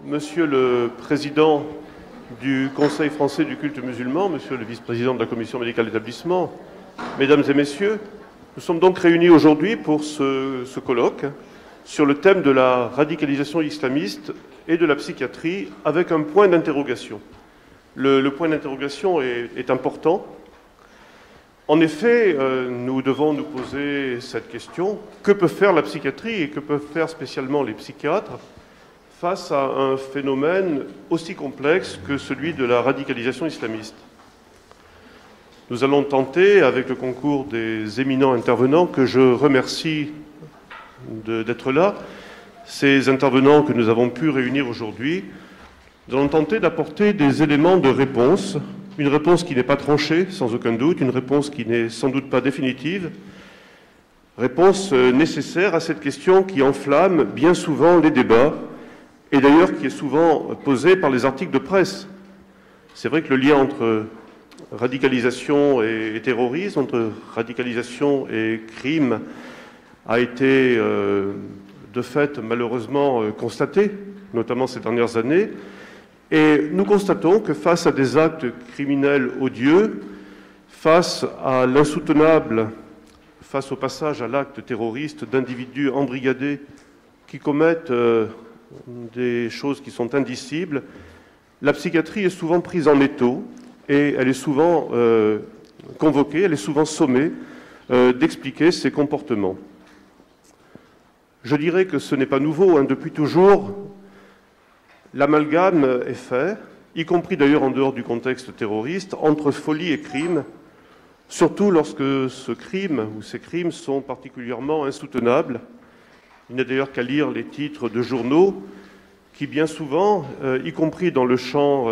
Monsieur le Président du Conseil français du culte musulman, Monsieur le Vice-président de la Commission médicale d'établissement, Mesdames et Messieurs, nous sommes donc réunis aujourd'hui pour ce colloque sur le thème de la radicalisation islamiste et de la psychiatrie avec un point d'interrogation. Le point d'interrogation est important. En effet, nous devons nous poser cette question: que peut faire la psychiatrie et que peuvent faire spécialement les psychiatres face à un phénomène aussi complexe que celui de la radicalisation islamiste? Nous allons tenter, avec le concours des éminents intervenants, que je remercie d'être là, ces intervenants que nous avons pu réunir aujourd'hui, nous allons tenter d'apporter des éléments de réponse, une réponse qui n'est pas tranchée, sans aucun doute, une réponse qui n'est sans doute pas définitive, réponse nécessaire à cette question qui enflamme bien souvent les débats, et d'ailleurs qui est souvent posée par les articles de presse. C'est vrai que le lien entre radicalisation et terrorisme, entre radicalisation et crime, a été de fait malheureusement constaté, notamment ces dernières années. Et nous constatons que face à des actes criminels odieux, face à l'insoutenable, face au passage à l'acte terroriste d'individus embrigadés qui commettent des choses qui sont indicibles, la psychiatrie est souvent prise en étau et elle est souvent convoquée, elle est souvent sommée d'expliquer ses comportements. Je dirais que ce n'est pas nouveau, hein. Depuis toujours, l'amalgame est fait, y compris d'ailleurs en dehors du contexte terroriste, entre folie et crime, surtout lorsque ce crime ou ces crimes sont particulièrement insoutenables. Il n'y a d'ailleurs qu'à lire les titres de journaux qui, bien souvent, y compris dans le champ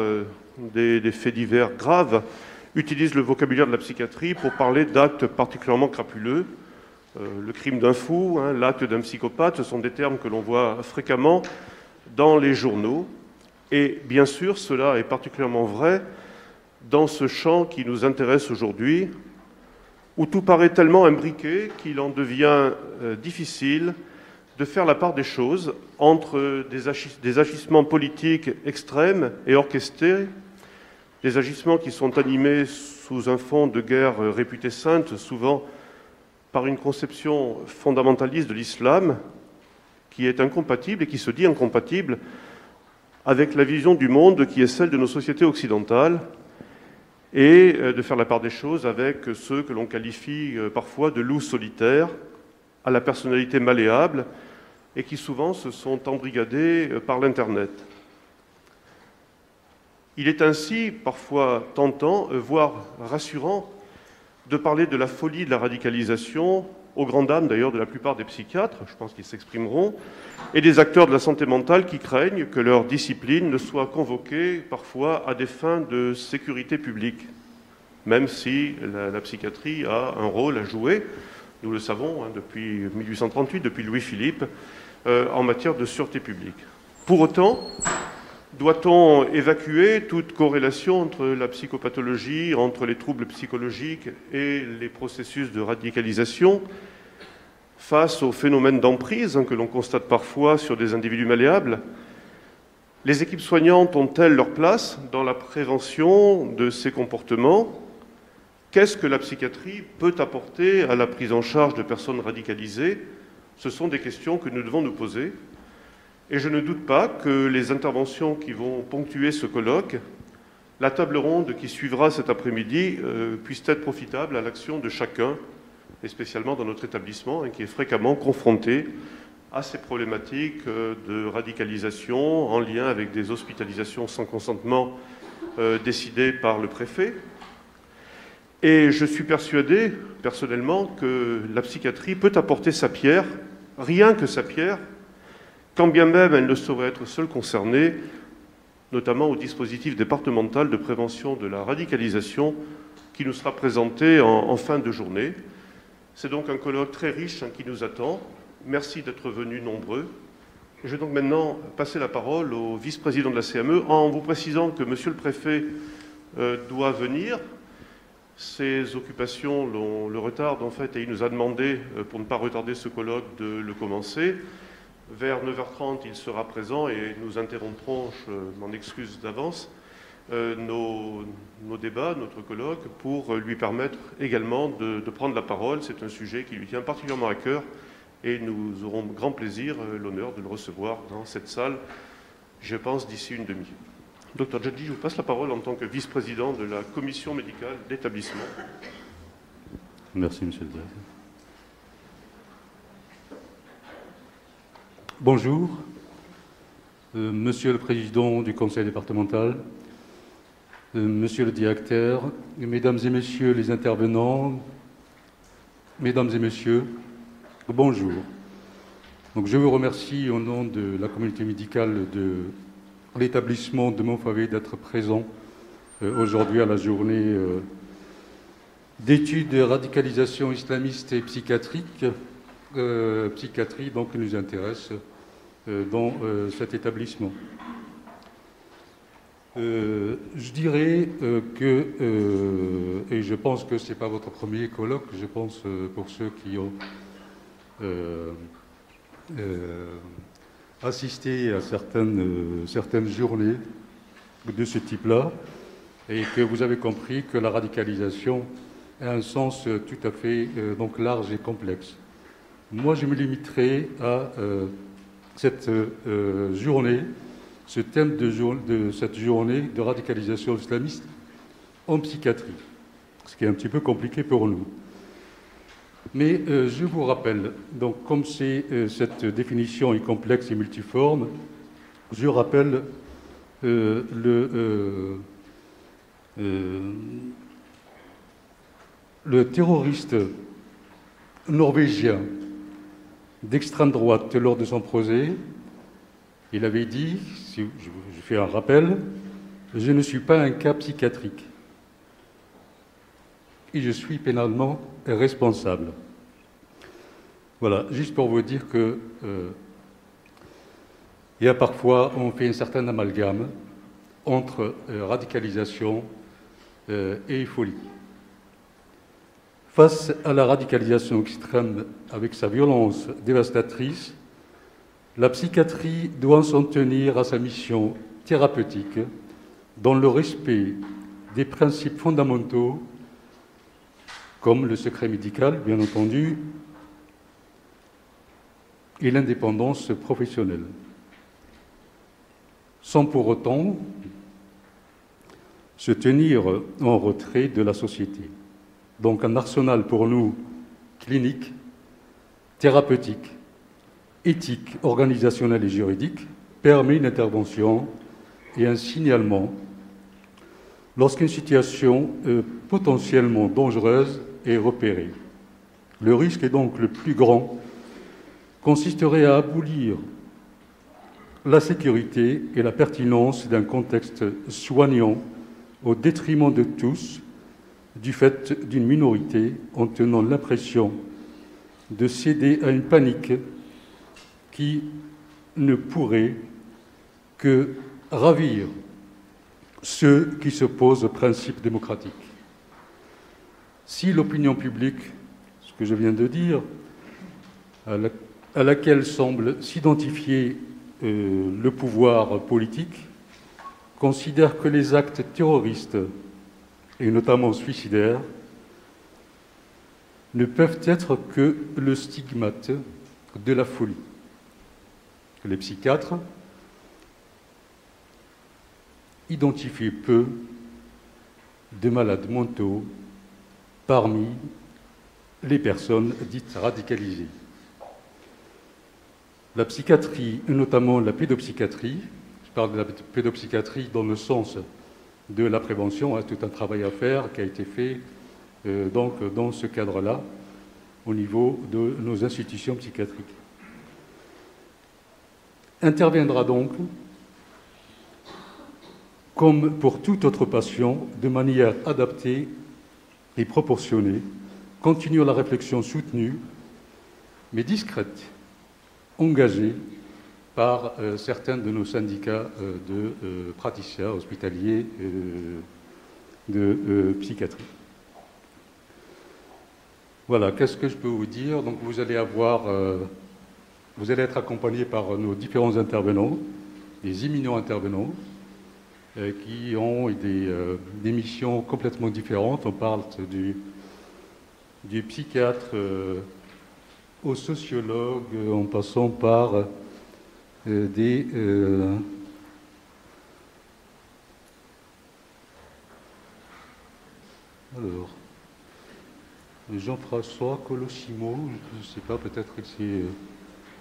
des faits divers graves, utilisent le vocabulaire de la psychiatrie pour parler d'actes particulièrement crapuleux. Le crime d'un fou, hein, l'acte d'un psychopathe, ce sont des termes que l'on voit fréquemment dans les journaux. Et bien sûr, cela est particulièrement vrai dans ce champ qui nous intéresse aujourd'hui, où tout paraît tellement imbriqué qu'il en devient difficile de faire la part des choses entre des agissements politiques extrêmes et orchestrés, des agissements qui sont animés sous un fond de guerre réputée sainte, souvent par une conception fondamentaliste de l'islam, qui est incompatible et qui se dit incompatible avec la vision du monde qui est celle de nos sociétés occidentales, et de faire la part des choses avec ceux que l'on qualifie parfois de loups solitaires, à la personnalité malléable, et qui souvent se sont embrigadés par l'Internet. Il est ainsi parfois tentant, voire rassurant, de parler de la folie de la radicalisation, aux grandes dames d'ailleurs de la plupart des psychiatres, je pense qu'ils s'exprimeront, et des acteurs de la santé mentale qui craignent que leur discipline ne soit convoquée parfois à des fins de sécurité publique, même si la psychiatrie a un rôle à jouer, nous le savons, hein, depuis 1838, depuis Louis-Philippe, en matière de sûreté publique. Pour autant, doit-on évacuer toute corrélation entre la psychopathologie, entre les troubles psychologiques et les processus de radicalisation face aux phénomènes d'emprise que l'on constate parfois sur des individus malléables? Les équipes soignantes ont-elles leur place dans la prévention de ces comportements? Qu'est-ce que la psychiatrie peut apporter à la prise en charge de personnes radicalisées? Ce sont des questions que nous devons nous poser. Et je ne doute pas que les interventions qui vont ponctuer ce colloque, la table ronde qui suivra cet après-midi, puissent être profitables à l'action de chacun, et spécialement dans notre établissement, qui est fréquemment confronté à ces problématiques de radicalisation en lien avec des hospitalisations sans consentement décidées par le préfet. Et je suis persuadé, personnellement, que la psychiatrie peut apporter sa pierre, rien que sa pierre, quand bien même elle ne saurait être seule concernée, notamment au dispositif départemental de prévention de la radicalisation qui nous sera présenté en fin de journée. C'est donc un colloque très riche qui nous attend. Merci d'être venus nombreux. Je vais donc maintenant passer la parole au vice-président de la CME en vous précisant que Monsieur le Préfet doit venir. Ses occupations le retardent en fait et il nous a demandé, pour ne pas retarder ce colloque, de le commencer. Vers 9h30, il sera présent et nous interromprons, je m'en excuse d'avance, nos débats, notre colloque, pour lui permettre également de prendre la parole. C'est un sujet qui lui tient particulièrement à cœur et nous aurons grand plaisir, l'honneur de le recevoir dans cette salle, je pense, d'ici une demi-heure. Dr Djadji, je vous passe la parole en tant que vice-président de la commission médicale d'établissement. Merci, monsieur le directeur. Bonjour, monsieur le président du conseil départemental, monsieur le directeur, mesdames et messieurs les intervenants, mesdames et messieurs, bonjour. Donc, je vous remercie au nom de la communauté médicale de l'établissement de Montfavet d'être présent aujourd'hui à la journée d'études de radicalisation islamiste et psychiatrique, psychiatrie donc qui nous intéresse dans cet établissement. Je dirais et je pense que ce n'est pas votre premier colloque, je pense pour ceux qui ont assisté à certaines journées de ce type-là, et que vous avez compris que la radicalisation a un sens tout à fait donc large et complexe. Moi, je me limiterai à cette journée, ce thème de cette journée de radicalisation islamiste en psychiatrie, ce qui est un petit peu compliqué pour nous. Mais je vous rappelle, donc comme cette définition est complexe et multiforme, je rappelle le terroriste norvégien d'extrême droite lors de son procès, il avait dit, si je fais un rappel, « Je ne suis pas un cas psychiatrique et je suis pénalement responsable ». Voilà, juste pour vous dire que il y a parfois, on fait un certain amalgame entre radicalisation et folie. Face à la radicalisation extrême avec sa violence dévastatrice, la psychiatrie doit s'en tenir à sa mission thérapeutique dans le respect des principes fondamentaux comme le secret médical, bien entendu, et l'indépendance professionnelle, sans pour autant se tenir en retrait de la société. Donc un arsenal pour nous clinique, thérapeutique, éthique, organisationnel et juridique permet une intervention et un signalement lorsqu'une situation potentiellement dangereuse est repérée. Le risque est donc le plus grand, consisterait à abolir la sécurité et la pertinence d'un contexte soignant au détriment de tous, du fait d'une minorité en tenant l'impression de céder à une panique qui ne pourrait que ravir ceux qui s'opposent aux principes démocratiques. Si l'opinion publique, ce que je viens de dire, à laquelle semble s'identifier le pouvoir politique, considère que les actes terroristes, et notamment suicidaires, ne peuvent être que le stigmate de la folie. Les psychiatres identifient peu de malades mentaux parmi les personnes dites radicalisées. La psychiatrie, notamment la pédopsychiatrie, je parle de la pédopsychiatrie dans le sens de la prévention, tout un travail à faire qui a été fait donc dans ce cadre-là au niveau de nos institutions psychiatriques. Interviendra donc, comme pour tout autre patient, de manière adaptée et proportionnée, continuer la réflexion soutenue, mais discrète, engagée par certains de nos syndicats de praticiens hospitaliers de psychiatrie. Voilà, qu'est-ce que je peux vous dire? Donc vous allez avoir Vous allez être accompagné par nos différents intervenants, des éminents intervenants, qui ont des missions complètement différentes. On parle du psychiatre au sociologue, en passant par alors, Jean-François Colossimo, je ne sais pas, peut-être qu'il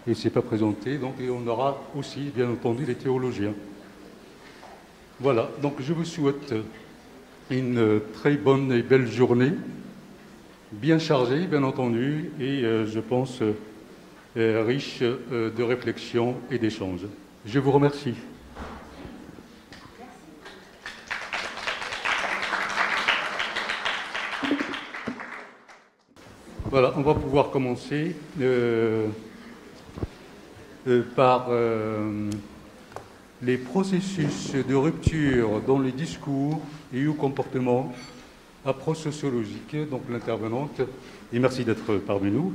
ne s'est pas présenté. Donc, et on aura aussi, bien entendu, les théologiens. Voilà, donc je vous souhaite une très bonne et belle journée, bien chargée, bien entendu, et je pense riche de réflexion et d'échanges. Je vous remercie. Voilà, on va pouvoir commencer par les processus de rupture dans les discours et ou comportements, approche sociologique. Donc l'intervenante, et merci d'être parmi nous,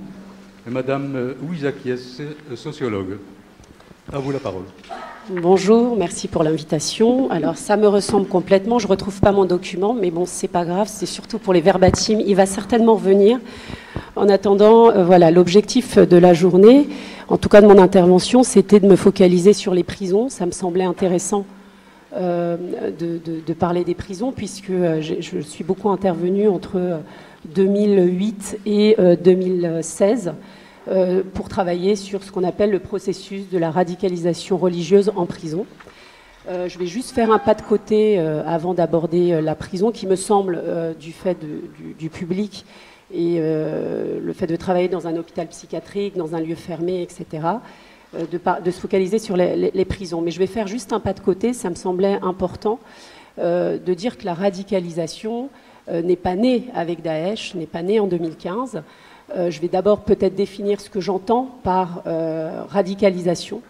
Madame Louisa Kies, sociologue. À vous la parole. Bonjour, merci pour l'invitation. Alors ça me ressemble complètement, je ne retrouve pas mon document, mais bon, c'est pas grave, c'est surtout pour les verbatims, il va certainement revenir. En attendant, voilà, l'objectif de la journée, en tout cas de mon intervention, c'était de me focaliser sur les prisons. Ça me semblait intéressant de parler des prisons, puisque je suis beaucoup intervenue entre 2008 et 2016 pour travailler sur ce qu'on appelle le processus de la radicalisation religieuse en prison. Je vais juste faire un pas de côté avant d'aborder la prison, qui me semble, du fait du public et le fait de travailler dans un hôpital psychiatrique, dans un lieu fermé, etc., de se focaliser sur les prisons. Mais je vais faire juste un pas de côté, ça me semblait important de dire que la radicalisation n'est pas née avec Daesh, n'est pas née en 2015. Je vais d'abord peut-être définir ce que j'entends par radicalisation.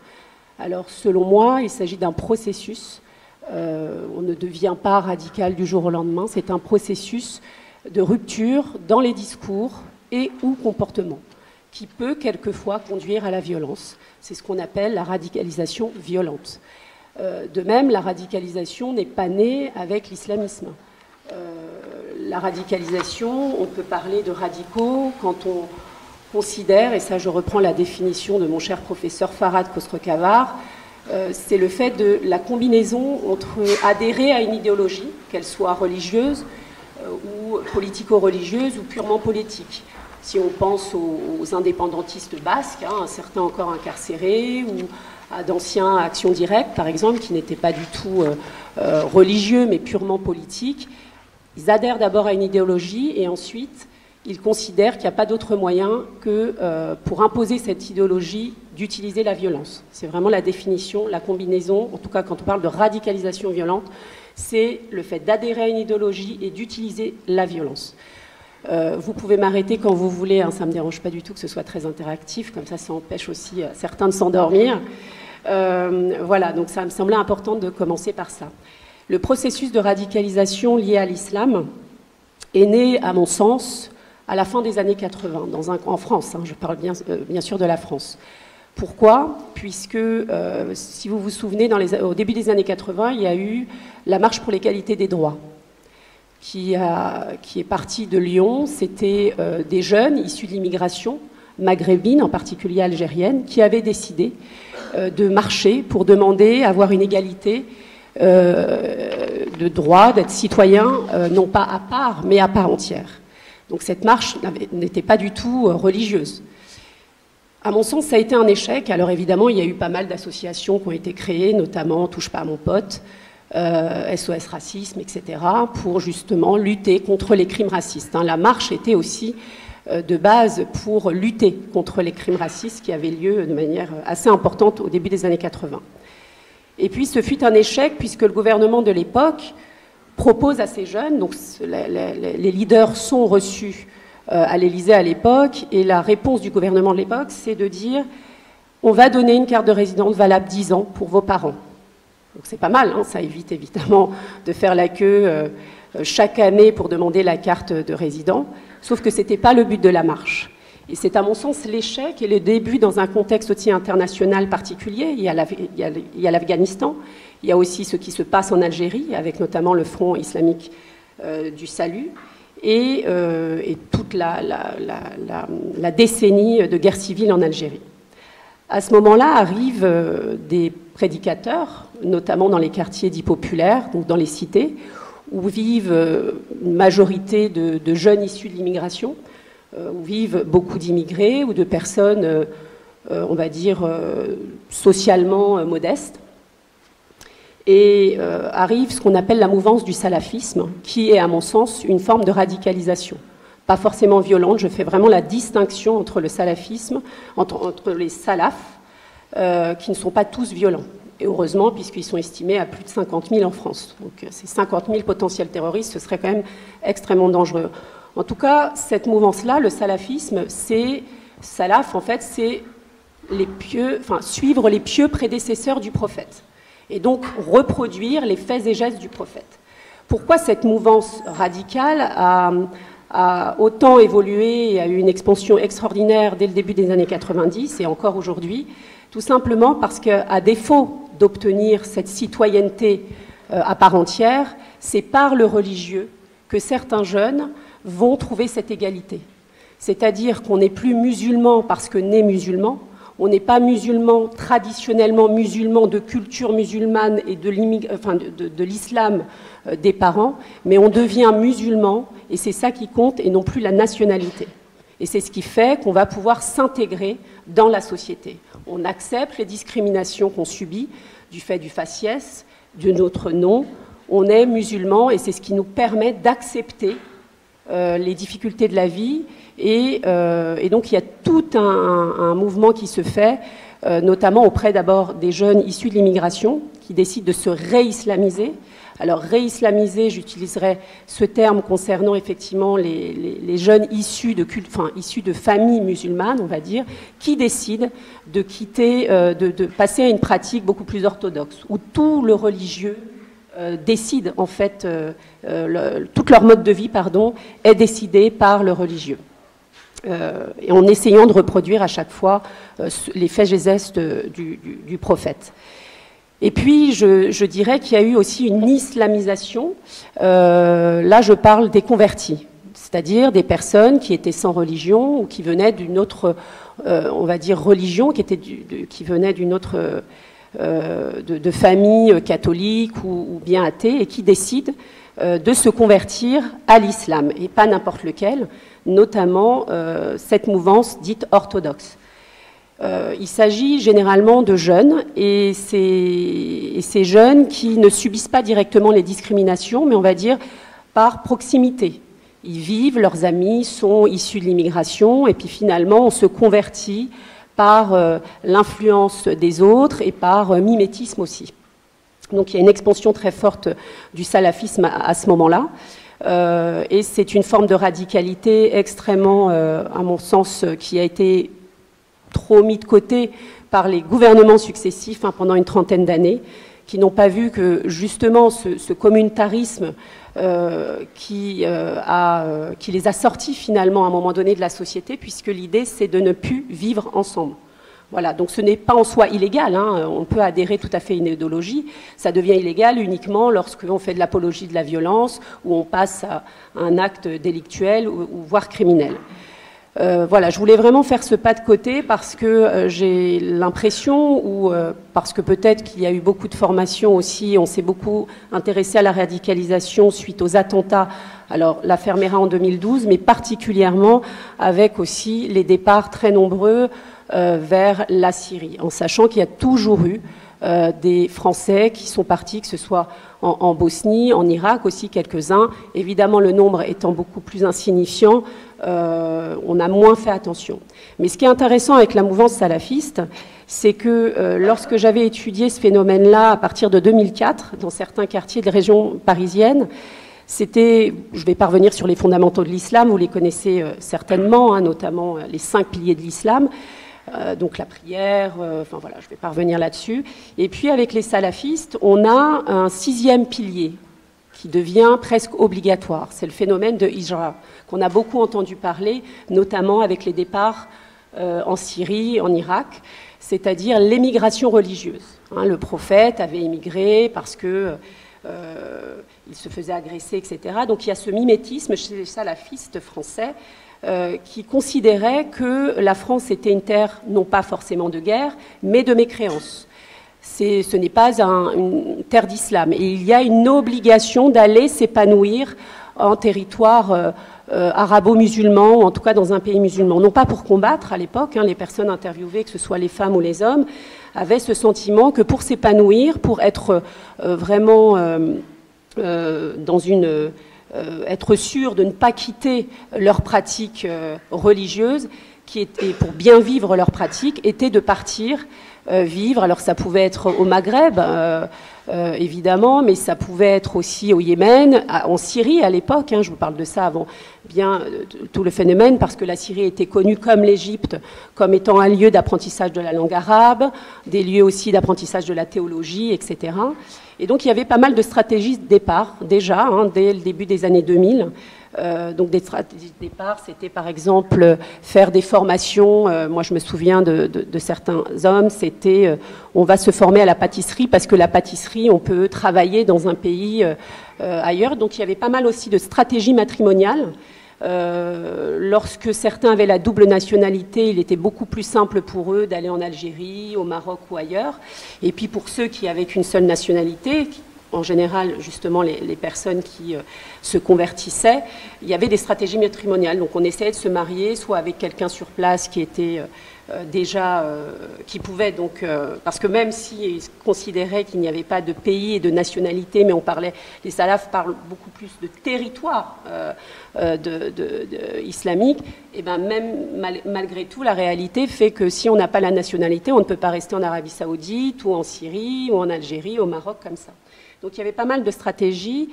Alors, selon moi, il s'agit d'un processus. On ne devient pas radical du jour au lendemain. C'est un processus de rupture dans les discours et ou comportements qui peut quelquefois conduire à la violence. C'est ce qu'on appelle la radicalisation violente. De même, la radicalisation n'est pas née avec l'islamisme. La radicalisation, on peut parler de radicaux quand on considère, et ça je reprends la définition de mon cher professeur Farhad Khosrow-Khavar, c'est le fait de la combinaison entre adhérer à une idéologie, qu'elle soit religieuse ou politico-religieuse ou purement politique. Si on pense aux indépendantistes basques, hein, certains encore incarcérés, ou à d'anciens Actions Directes, par exemple, qui n'étaient pas du tout religieux, mais purement politiques, ils adhèrent d'abord à une idéologie et ensuite ils considèrent qu'il n'y a pas d'autre moyen que pour imposer cette idéologie d'utiliser la violence. C'est vraiment la définition, la combinaison, en tout cas quand on parle de radicalisation violente, c'est le fait d'adhérer à une idéologie et d'utiliser la violence. Vous pouvez m'arrêter quand vous voulez, hein, ça ne me dérange pas du tout que ce soit très interactif, comme ça empêche aussi certains de s'endormir. Voilà, donc ça me semblait important de commencer par ça. Le processus de radicalisation lié à l'islam est né, à mon sens, à la fin des années 80, en France, hein, je parle bien sûr de la France. Pourquoi ? Puisque, si vous vous souvenez, au début des années 80, il y a eu la marche pour l'égalité des droits, qui est partie de Lyon. C'était des jeunes issus de l'immigration maghrébine, en particulier algérienne, qui avaient décidé de marcher pour demander à avoir une égalité de droit, d'être citoyen, non pas à part, mais à part entière. Donc cette marche n'était pas du tout religieuse. À mon sens, ça a été un échec. Alors évidemment, il y a eu pas mal d'associations qui ont été créées, notamment Touche pas à mon pote, SOS Racisme, etc., pour justement lutter contre les crimes racistes. La marche était aussi de base pour lutter contre les crimes racistes qui avaient lieu de manière assez importante au début des années 80. Et puis ce fut un échec puisque le gouvernement de l'époque propose à ces jeunes, donc les leaders sont reçus à l'Élysée à l'époque, et la réponse du gouvernement de l'époque, c'est de dire on va donner une carte de résidence valable 10 ans pour vos parents. Donc c'est pas mal, hein, ça évite évidemment de faire la queue chaque année pour demander la carte de résident, sauf que ce n'était pas le but de la marche. Et c'est à mon sens l'échec et le début dans un contexte aussi international particulier. Il y a l'Afghanistan, il y a aussi ce qui se passe en Algérie, avec notamment le Front islamique du Salut, et toute la décennie de guerre civile en Algérie. À ce moment-là arrivent des prédicateurs, notamment dans les quartiers dits populaires, donc dans les cités, où vivent une majorité de jeunes issus de l'immigration, où vivent beaucoup d'immigrés ou de personnes, on va dire, socialement modestes. Et arrive ce qu'on appelle la mouvance du salafisme, qui est, à mon sens, une forme de radicalisation. Pas forcément violente, je fais vraiment la distinction entre le salafisme, entre les salafs, qui ne sont pas tous violents. Et heureusement, puisqu'ils sont estimés à plus de 50 000 en France. Donc ces 50 000 potentiels terroristes, ce serait quand même extrêmement dangereux. En tout cas, cette mouvance-là, le salafisme, salaf, en fait, c'est suivre les pieux prédécesseurs du prophète. Et donc reproduire les faits et gestes du prophète. Pourquoi cette mouvance radicale a autant évolué et a eu une expansion extraordinaire dès le début des années 90 et encore aujourd'hui? Tout simplement parce qu'à défaut d'obtenir cette citoyenneté à part entière, c'est par le religieux que certains jeunes vont trouver cette égalité. C'est-à-dire qu'on n'est plus musulman parce que né musulman, on n'est pas musulman, traditionnellement musulman, de culture musulmane et de l'islam des parents, mais on devient musulman, et c'est ça qui compte, et non plus la nationalité. Et c'est ce qui fait qu'on va pouvoir s'intégrer dans la société. On accepte les discriminations qu'on subit du fait du faciès, de notre nom. On est musulman, et c'est ce qui nous permet d'accepter les difficultés de la vie. Et donc il y a tout un mouvement qui se fait, notamment auprès d'abord des jeunes issus de l'immigration qui décident de se réislamiser. Alors réislamiser, j'utiliserai ce terme concernant effectivement les jeunes issus de familles musulmanes, on va dire, qui décident de quitter, de passer à une pratique beaucoup plus orthodoxe, où tout le religieux décide en fait, tout leur mode de vie, est décidé par le religieux. Et en essayant de reproduire à chaque fois les faits et gestes du prophète. Et puis, je dirais qu'il y a eu aussi une islamisation. Là, je parle des convertis, c'est-à-dire des personnes qui étaient sans religion ou qui venaient d'une autre, on va dire, religion, qui venaient d'une autre, de famille catholique ou bien athée, et qui décident de se convertir à l'islam, et pas n'importe lequel, notamment cette mouvance dite orthodoxe. Il s'agit généralement de jeunes, et ces jeunes qui ne subissent pas directement les discriminations, mais on va dire par proximité. Ils vivent, leurs amis sont issus de l'immigration, et puis finalement on se convertit par l'influence des autres et par mimétisme aussi. Donc il y a une expansion très forte du salafisme à ce moment-là. Et c'est une forme de radicalité extrêmement, à mon sens, qui a été trop mis de côté par les gouvernements successifs pendant une trentaine d'années, qui n'ont pas vu que justement ce communautarisme qui les a sortis finalement à un moment donné de la société, puisque l'idée c'est de ne plus vivre ensemble. Voilà, donc ce n'est pas en soi illégal, on peut adhérer tout à fait à une idéologie, ça devient illégal uniquement lorsqu'on fait de l'apologie de la violence ou on passe à un acte délictuel ou voire criminel. Voilà, je voulais vraiment faire ce pas de côté parce que j'ai l'impression, ou parce que peut-être qu'il y a eu beaucoup de formations aussi, on s'est beaucoup intéressé à la radicalisation suite aux attentats, alors l'affaire Mera en 2012, mais particulièrement avec aussi les départs très nombreux vers la Syrie, en sachant qu'il y a toujours eu des Français qui sont partis, que ce soit en Bosnie, en Irak aussi quelques-uns. Évidemment, le nombre étant beaucoup plus insignifiant, on a moins fait attention. Mais ce qui est intéressant avec la mouvance salafiste, c'est que lorsque j'avais étudié ce phénomène-là à partir de 2004, dans certains quartiers de région parisienne, c'était, je vais pas revenir sur les fondamentaux de l'islam, vous les connaissez certainement, notamment les 5 piliers de l'islam, donc la prière, enfin voilà, je ne vais pas revenir là-dessus. Et puis avec les salafistes, on a un 6e pilier qui devient presque obligatoire. C'est le phénomène de hijra, qu'on a beaucoup entendu parler, notamment avec les départs en Syrie, en Irak, c'est-à-dire l'émigration religieuse. Le prophète avait émigré parce que il se faisait agresser, etc. Donc il y a ce mimétisme chez les salafistes français qui considéraient que la France était une terre non pas forcément de guerre, mais de mécréance. Ce n'est pas une terre d'islam. Et il y a une obligation d'aller s'épanouir en territoire arabo-musulman, ou en tout cas dans un pays musulman. Non pas pour combattre à l'époque, les personnes interviewées, que ce soit les femmes ou les hommes, avaient ce sentiment que pour s'épanouir, pour être vraiment être sûr de ne pas quitter leurs pratiques religieuses, pour bien vivre leurs pratiques, était de partir vivre. Alors ça pouvait être au Maghreb, évidemment, mais ça pouvait être aussi au Yémen, en Syrie à l'époque, je vous parle de ça avant bien tout le phénomène, parce que la Syrie était connue comme l'Égypte, comme étant un lieu d'apprentissage de la langue arabe, des lieux aussi d'apprentissage de la théologie, etc. Et donc il y avait pas mal de stratégies de départ, déjà, dès le début des années 2000. Donc des stratégies de départ, c'était par exemple faire des formations. Moi, je me souviens de certains hommes, c'était on va se former à la pâtisserie parce que la pâtisserie, on peut travailler dans un pays ailleurs. Donc il y avait pas mal aussi de stratégies matrimoniales. Lorsque certains avaient la double nationalité, il était beaucoup plus simple pour eux d'aller en Algérie, au Maroc ou ailleurs. Et puis pour ceux qui avaient qu'une seule nationalité, en général, justement, les personnes qui se convertissaient, il y avait des stratégies matrimoniales. Donc on essayait de se marier, soit avec quelqu'un sur place qui était déjà, qui pouvait donc, parce que même s'ils considéraient qu'il n'y avait pas de pays et de nationalité, mais les salafs parlent beaucoup plus de territoire islamique, et bien même malgré tout, la réalité fait que si on n'a pas la nationalité, on ne peut pas rester en Arabie Saoudite ou en Syrie ou en Algérie, au Maroc, comme ça. Donc il y avait pas mal de stratégies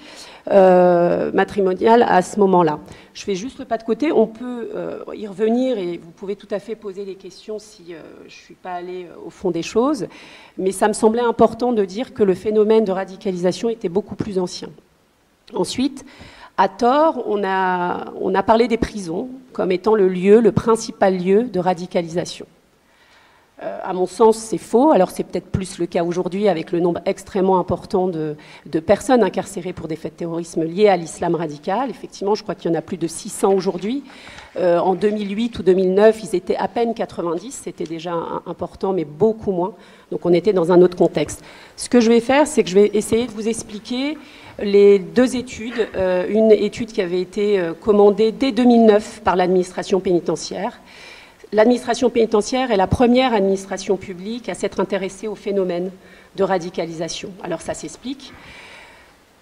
matrimoniales à ce moment-là. Je fais juste le pas de côté, on peut y revenir et vous pouvez tout à fait poser des questions si je ne suis pas allée au fond des choses, mais ça me semblait important de dire que le phénomène de radicalisation était beaucoup plus ancien. Ensuite, à tort, on a parlé des prisons comme étant le principal lieu de radicalisation. À mon sens, c'est faux. Alors c'est peut-être plus le cas aujourd'hui avec le nombre extrêmement important de personnes incarcérées pour des faits de terrorisme liés à l'islam radical. Effectivement, je crois qu'il y en a plus de 600 aujourd'hui. En 2008 ou 2009, ils étaient à peine 90. C'était déjà important, mais beaucoup moins. Donc on était dans un autre contexte. Ce que je vais faire, c'est que je vais essayer de vous expliquer les deux études. Une étude qui avait été commandée dès 2009 par l'administration pénitentiaire. L'administration pénitentiaire est la première administration publique à s'être intéressée au phénomène de radicalisation. Alors ça s'explique.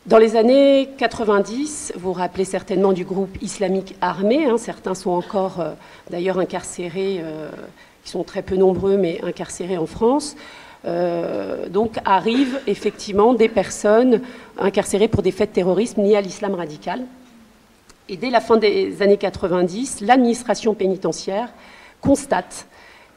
Dans les années 90, vous vous rappelez certainement du groupe islamique armé, certains sont encore d'ailleurs incarcérés, qui sont très peu nombreux, mais incarcérés en France. Donc arrivent effectivement des personnes incarcérées pour des faits de terrorisme liés à l'islam radical. Et dès la fin des années 90, l'administration pénitentiaire constate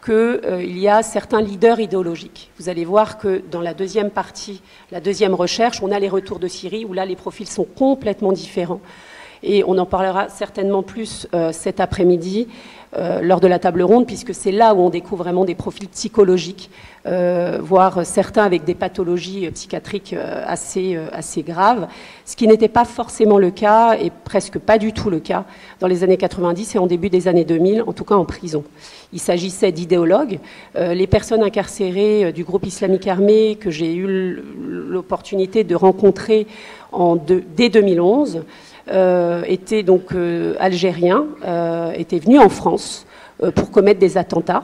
qu'il y a certains leaders idéologiques. Vous allez voir que dans la deuxième partie, la deuxième recherche, on a les retours de Syrie, où là, les profils sont complètement différents. Et on en parlera certainement plus cet après-midi lors de la table ronde, puisque c'est là où on découvre vraiment des profils psychologiques, voire certains avec des pathologies psychiatriques assez graves, ce qui n'était pas forcément le cas, et presque pas du tout le cas, dans les années 90 et en début des années 2000, en tout cas en prison. Il s'agissait d'idéologues. Les personnes incarcérées du groupe islamique armé que j'ai eu l'opportunité de rencontrer dès 2011, étaient donc algériens, étaient venus en France pour commettre des attentats.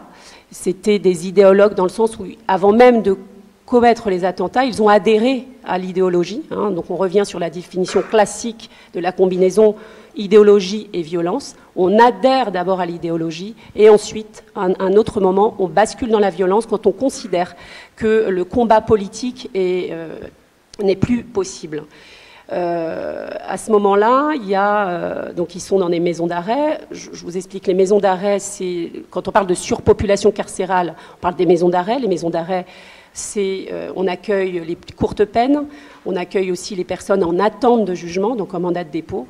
C'était des idéologues dans le sens où, avant même de commettre les attentats, ils ont adhéré à l'idéologie. Donc on revient sur la définition classique de la combinaison idéologie et violence. On adhère d'abord à l'idéologie et ensuite, à un autre moment, on bascule dans la violence quand on considère que le combat politique n'est plus possible. À ce moment-là, il y a, donc ils sont dans des maisons d'arrêt. Je vous explique, les maisons d'arrêt, c'est quand on parle de surpopulation carcérale, on parle des maisons d'arrêt. Les maisons d'arrêt, on accueille les courtes peines, on accueille aussi les personnes en attente de jugement, donc en mandat de dépôt,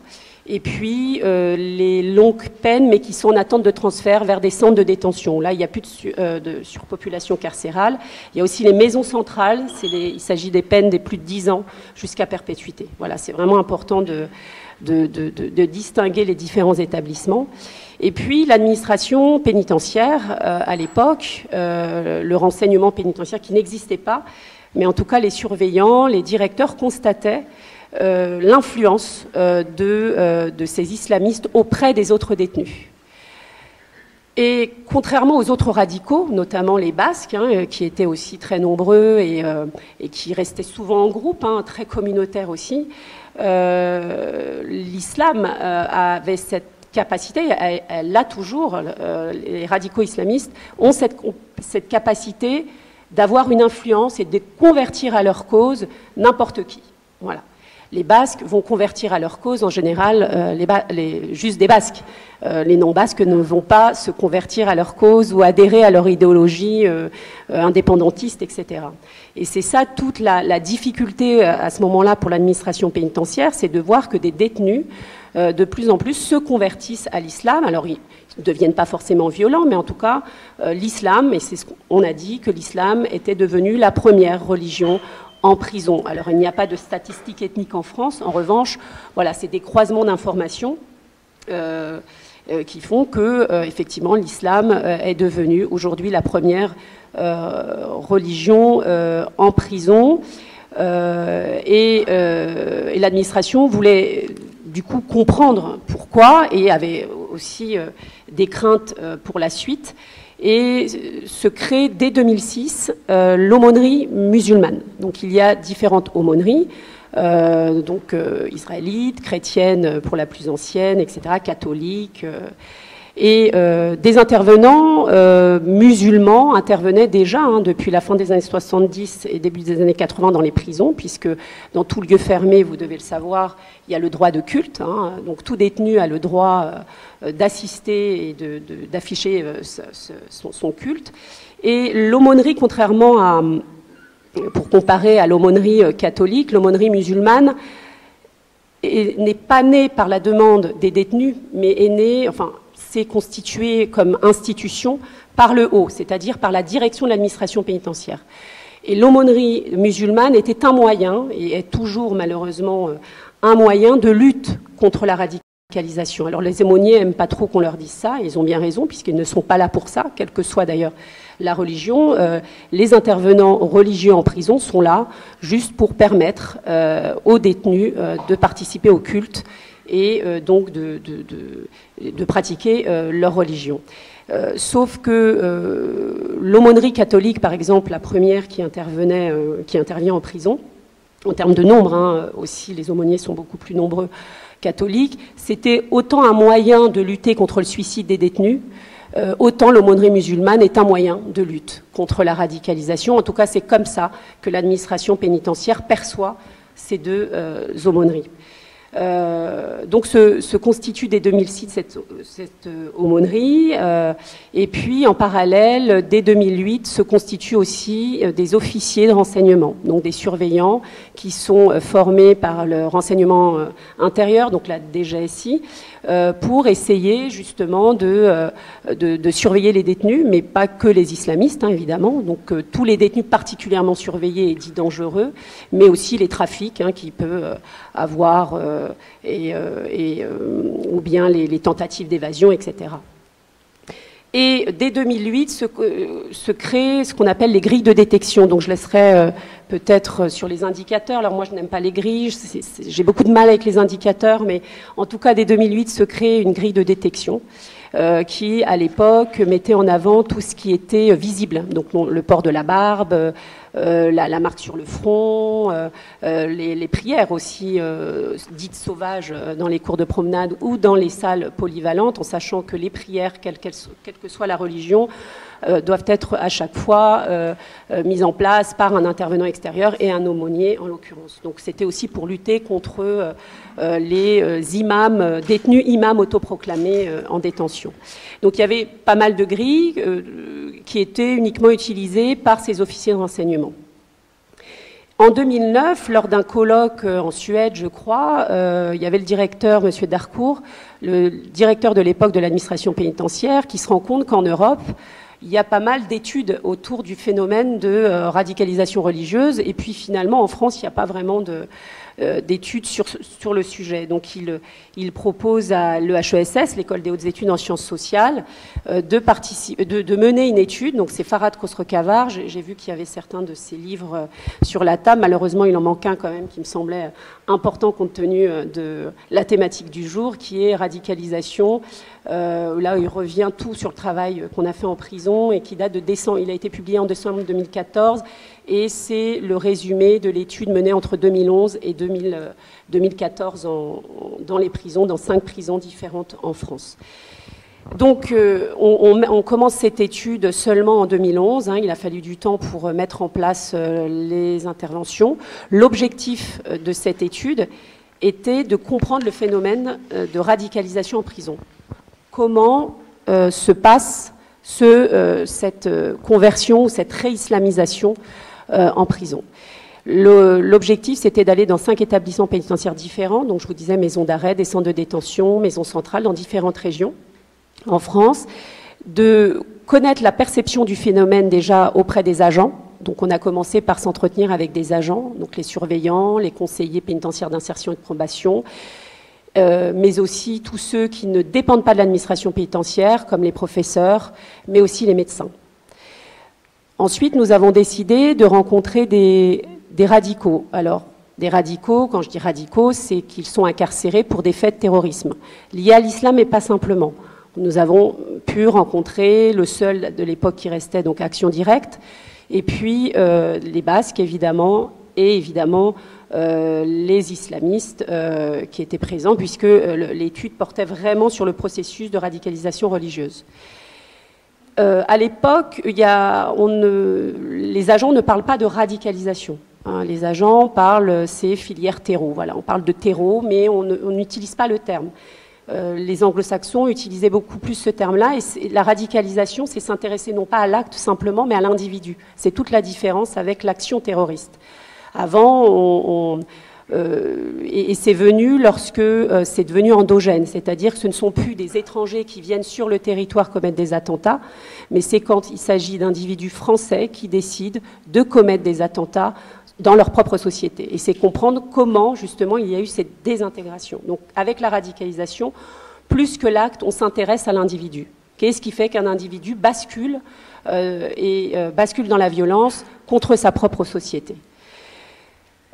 et puis les longues peines, mais qui sont en attente de transfert vers des centres de détention. Là, il n'y a plus de surpopulation carcérale. Il y a aussi les maisons centrales, il s'agit des peines des plus de 10 ans jusqu'à perpétuité. Voilà, c'est vraiment important de distinguer les différents établissements. Et puis l'administration pénitentiaire, à l'époque, le renseignement pénitentiaire qui n'existait pas, mais en tout cas les surveillants, les directeurs constataient l'influence de ces islamistes auprès des autres détenus. Et contrairement aux autres radicaux, notamment les Basques, qui étaient aussi très nombreux et qui restaient souvent en groupe, très communautaires aussi, l'islam avait cette capacité, elle l'a toujours, les radicaux islamistes ont cette capacité d'avoir une influence et de convertir à leur cause n'importe qui. Voilà. Les Basques vont convertir à leur cause, en général, juste des Basques. Les non-Basques ne vont pas se convertir à leur cause ou adhérer à leur idéologie indépendantiste, etc. Et c'est ça toute la difficulté à ce moment-là pour l'administration pénitentiaire, c'est de voir que des détenus, de plus en plus, se convertissent à l'islam. Alors, ils ne deviennent pas forcément violents, mais en tout cas, l'islam, et c'est ce qu'on a dit, que l'islam était devenu la première religion en prison. Alors, il n'y a pas de statistiques ethniques en France. En revanche, voilà, c'est des croisements d'informations qui font que, effectivement, l'islam est devenu aujourd'hui la première religion en prison. Et l'administration voulait du coup comprendre pourquoi et avait aussi des craintes pour la suite. Et se crée dès 2006 l'aumônerie musulmane. Donc il y a différentes aumôneries, israélites, chrétiennes pour la plus ancienne, etc., catholiques. Et des intervenants musulmans intervenaient déjà depuis la fin des années 70 et début des années 80 dans les prisons, puisque dans tout lieu fermé, vous devez le savoir, il y a le droit de culte. Donc tout détenu a le droit d'assister et d'afficher son culte. Et l'aumônerie, contrairement à, pour comparer à l'aumônerie catholique, l'aumônerie musulmane n'est pas née par la demande des détenus, mais est née, c'est constitué comme institution par le haut, c'est-à-dire par la direction de l'administration pénitentiaire. Et l'aumônerie musulmane était un moyen, et est toujours malheureusement un moyen de lutte contre la radicalisation. Alors les aumôniers n'aiment pas trop qu'on leur dise ça, ils ont bien raison, puisqu'ils ne sont pas là pour ça, quelle que soit d'ailleurs la religion. Les intervenants religieux en prison sont là juste pour permettre aux détenus de participer au culte et donc de pratiquer leur religion. Sauf que l'aumônerie catholique, par exemple, la première qui intervient en prison, en termes de nombre, aussi les aumôniers sont beaucoup plus nombreux catholiques, c'était autant un moyen de lutter contre le suicide des détenus, autant l'aumônerie musulmane est un moyen de lutte contre la radicalisation. En tout cas, c'est comme ça que l'administration pénitentiaire perçoit ces deux aumôneries. Donc se constitue dès 2006 cette aumônerie, et puis en parallèle, dès 2008, se constituent aussi des officiers de renseignement, donc des surveillants qui sont formés par le renseignement intérieur, donc la DGSI, pour essayer justement de surveiller les détenus, mais pas que les islamistes, évidemment, donc tous les détenus particulièrement surveillés et dits dangereux, mais aussi les trafics qui peuvent avoir, ou bien les tentatives d'évasion, etc. Et dès 2008 se crée ce qu'on appelle les grilles de détection. Donc je laisserai peut-être sur les indicateurs. Alors moi je n'aime pas les grilles, j'ai beaucoup de mal avec les indicateurs, mais en tout cas dès 2008 se crée une grille de détection qui à l'époque mettait en avant tout ce qui était visible. Donc le port de la barbe, la marque sur le front, les prières aussi dites sauvages dans les cours de promenade ou dans les salles polyvalentes, en sachant que les prières, quelle que soit la religion, doivent être à chaque fois mises en place par un intervenant extérieur et un aumônier en l'occurrence. Donc c'était aussi pour lutter contre les imams, détenus imams autoproclamés en détention. Donc il y avait pas mal de grilles qui étaient uniquement utilisées par ces officiers de renseignement. En 2009, lors d'un colloque en Suède, je crois, il y avait le directeur, M. Darcourt, le directeur de l'époque de l'administration pénitentiaire, qui se rend compte qu'en Europe, il y a pas mal d'études autour du phénomène de radicalisation religieuse. Et puis finalement, en France, il n'y a pas vraiment d'études sur le sujet. Donc il propose à l'EHESS, l'École des hautes études en sciences sociales, de mener une étude. Donc c'est Farhad Khosrow-Khavar. J'ai vu qu'il y avait certains de ses livres sur la table. Malheureusement, il en manque un quand même qui me semblait important compte tenu de la thématique du jour, qui est radicalisation. Là, il revient tout sur le travail qu'on a fait en prison et qui date de décembre. Il a été publié en décembre 2014 et c'est le résumé de l'étude menée entre 2011 et 2014 dans les prisons, dans 5 prisons différentes en France. Donc, on commence cette étude seulement en 2011. Il a fallu du temps pour mettre en place les interventions. L'objectif de cette étude était de comprendre le phénomène de radicalisation en prison. Comment se passe cette conversion, cette réislamisation en prison. L'objectif, c'était d'aller dans 5 établissements pénitentiaires différents. Donc, je vous disais, maisons d'arrêt, des centres de détention, maisons centrales dans différentes régions en France, de connaître la perception du phénomène déjà auprès des agents. Donc, on a commencé par s'entretenir avec des agents, donc les surveillants, les conseillers pénitentiaires d'insertion et de probation, mais aussi tous ceux qui ne dépendent pas de l'administration pénitentiaire, comme les professeurs, mais aussi les médecins. Ensuite, nous avons décidé de rencontrer des radicaux. Alors, des radicaux, quand je dis radicaux, c'est qu'ils sont incarcérés pour des faits de terrorisme, liés à l'islam et pas simplement. Nous avons pu rencontrer le seul de l'époque qui restait, donc Action Directe, et puis les Basques, évidemment, et évidemment les islamistes qui étaient présents, puisque l'étude portait vraiment sur le processus de radicalisation religieuse. À l'époque, les agents ne parlent pas de radicalisation. Les agents parlent, c'est filière terreau. Voilà, on parle de terreau, mais on n'utilise pas le terme. Les anglo-saxons utilisaient beaucoup plus ce terme-là, et la radicalisation, c'est s'intéresser non pas à l'acte simplement, mais à l'individu. C'est toute la différence avec l'action terroriste. Avant, et c'est venu lorsque c'est devenu endogène, c'est-à-dire que ce ne sont plus des étrangers qui viennent sur le territoire commettre des attentats, mais c'est quand il s'agit d'individus français qui décident de commettre des attentats dans leur propre société. Et c'est comprendre comment, justement, il y a eu cette désintégration. Donc, avec la radicalisation, plus que l'acte, on s'intéresse à l'individu. Qu'est-ce qui fait qu'un individu bascule bascule dans la violence contre sa propre société?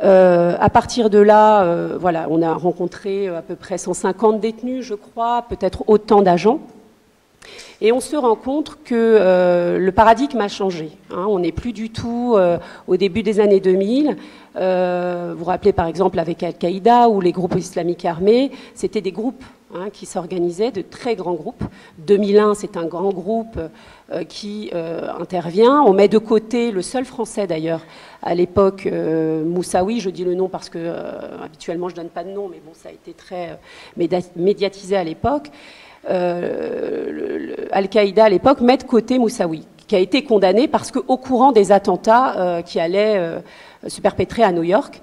À partir de là, voilà, on a rencontré à peu près 150 détenus, je crois, peut-être autant d'agents. Et on se rend compte que le paradigme a changé. On n'est plus du tout au début des années 2000. Vous vous rappelez par exemple avec Al-Qaïda ou les groupes islamiques armés, c'était des groupes qui s'organisaient, de très grands groupes. 2001, c'est un grand groupe qui intervient. On met de côté le seul Français d'ailleurs à l'époque, Moussaoui, je dis le nom parce que habituellement je ne donne pas de nom, mais bon, ça a été très médiatisé à l'époque. Al-Qaïda à l'époque met de côté Moussaoui, qui a été condamné parce qu'au courant des attentats qui allaient se perpétrer à New York.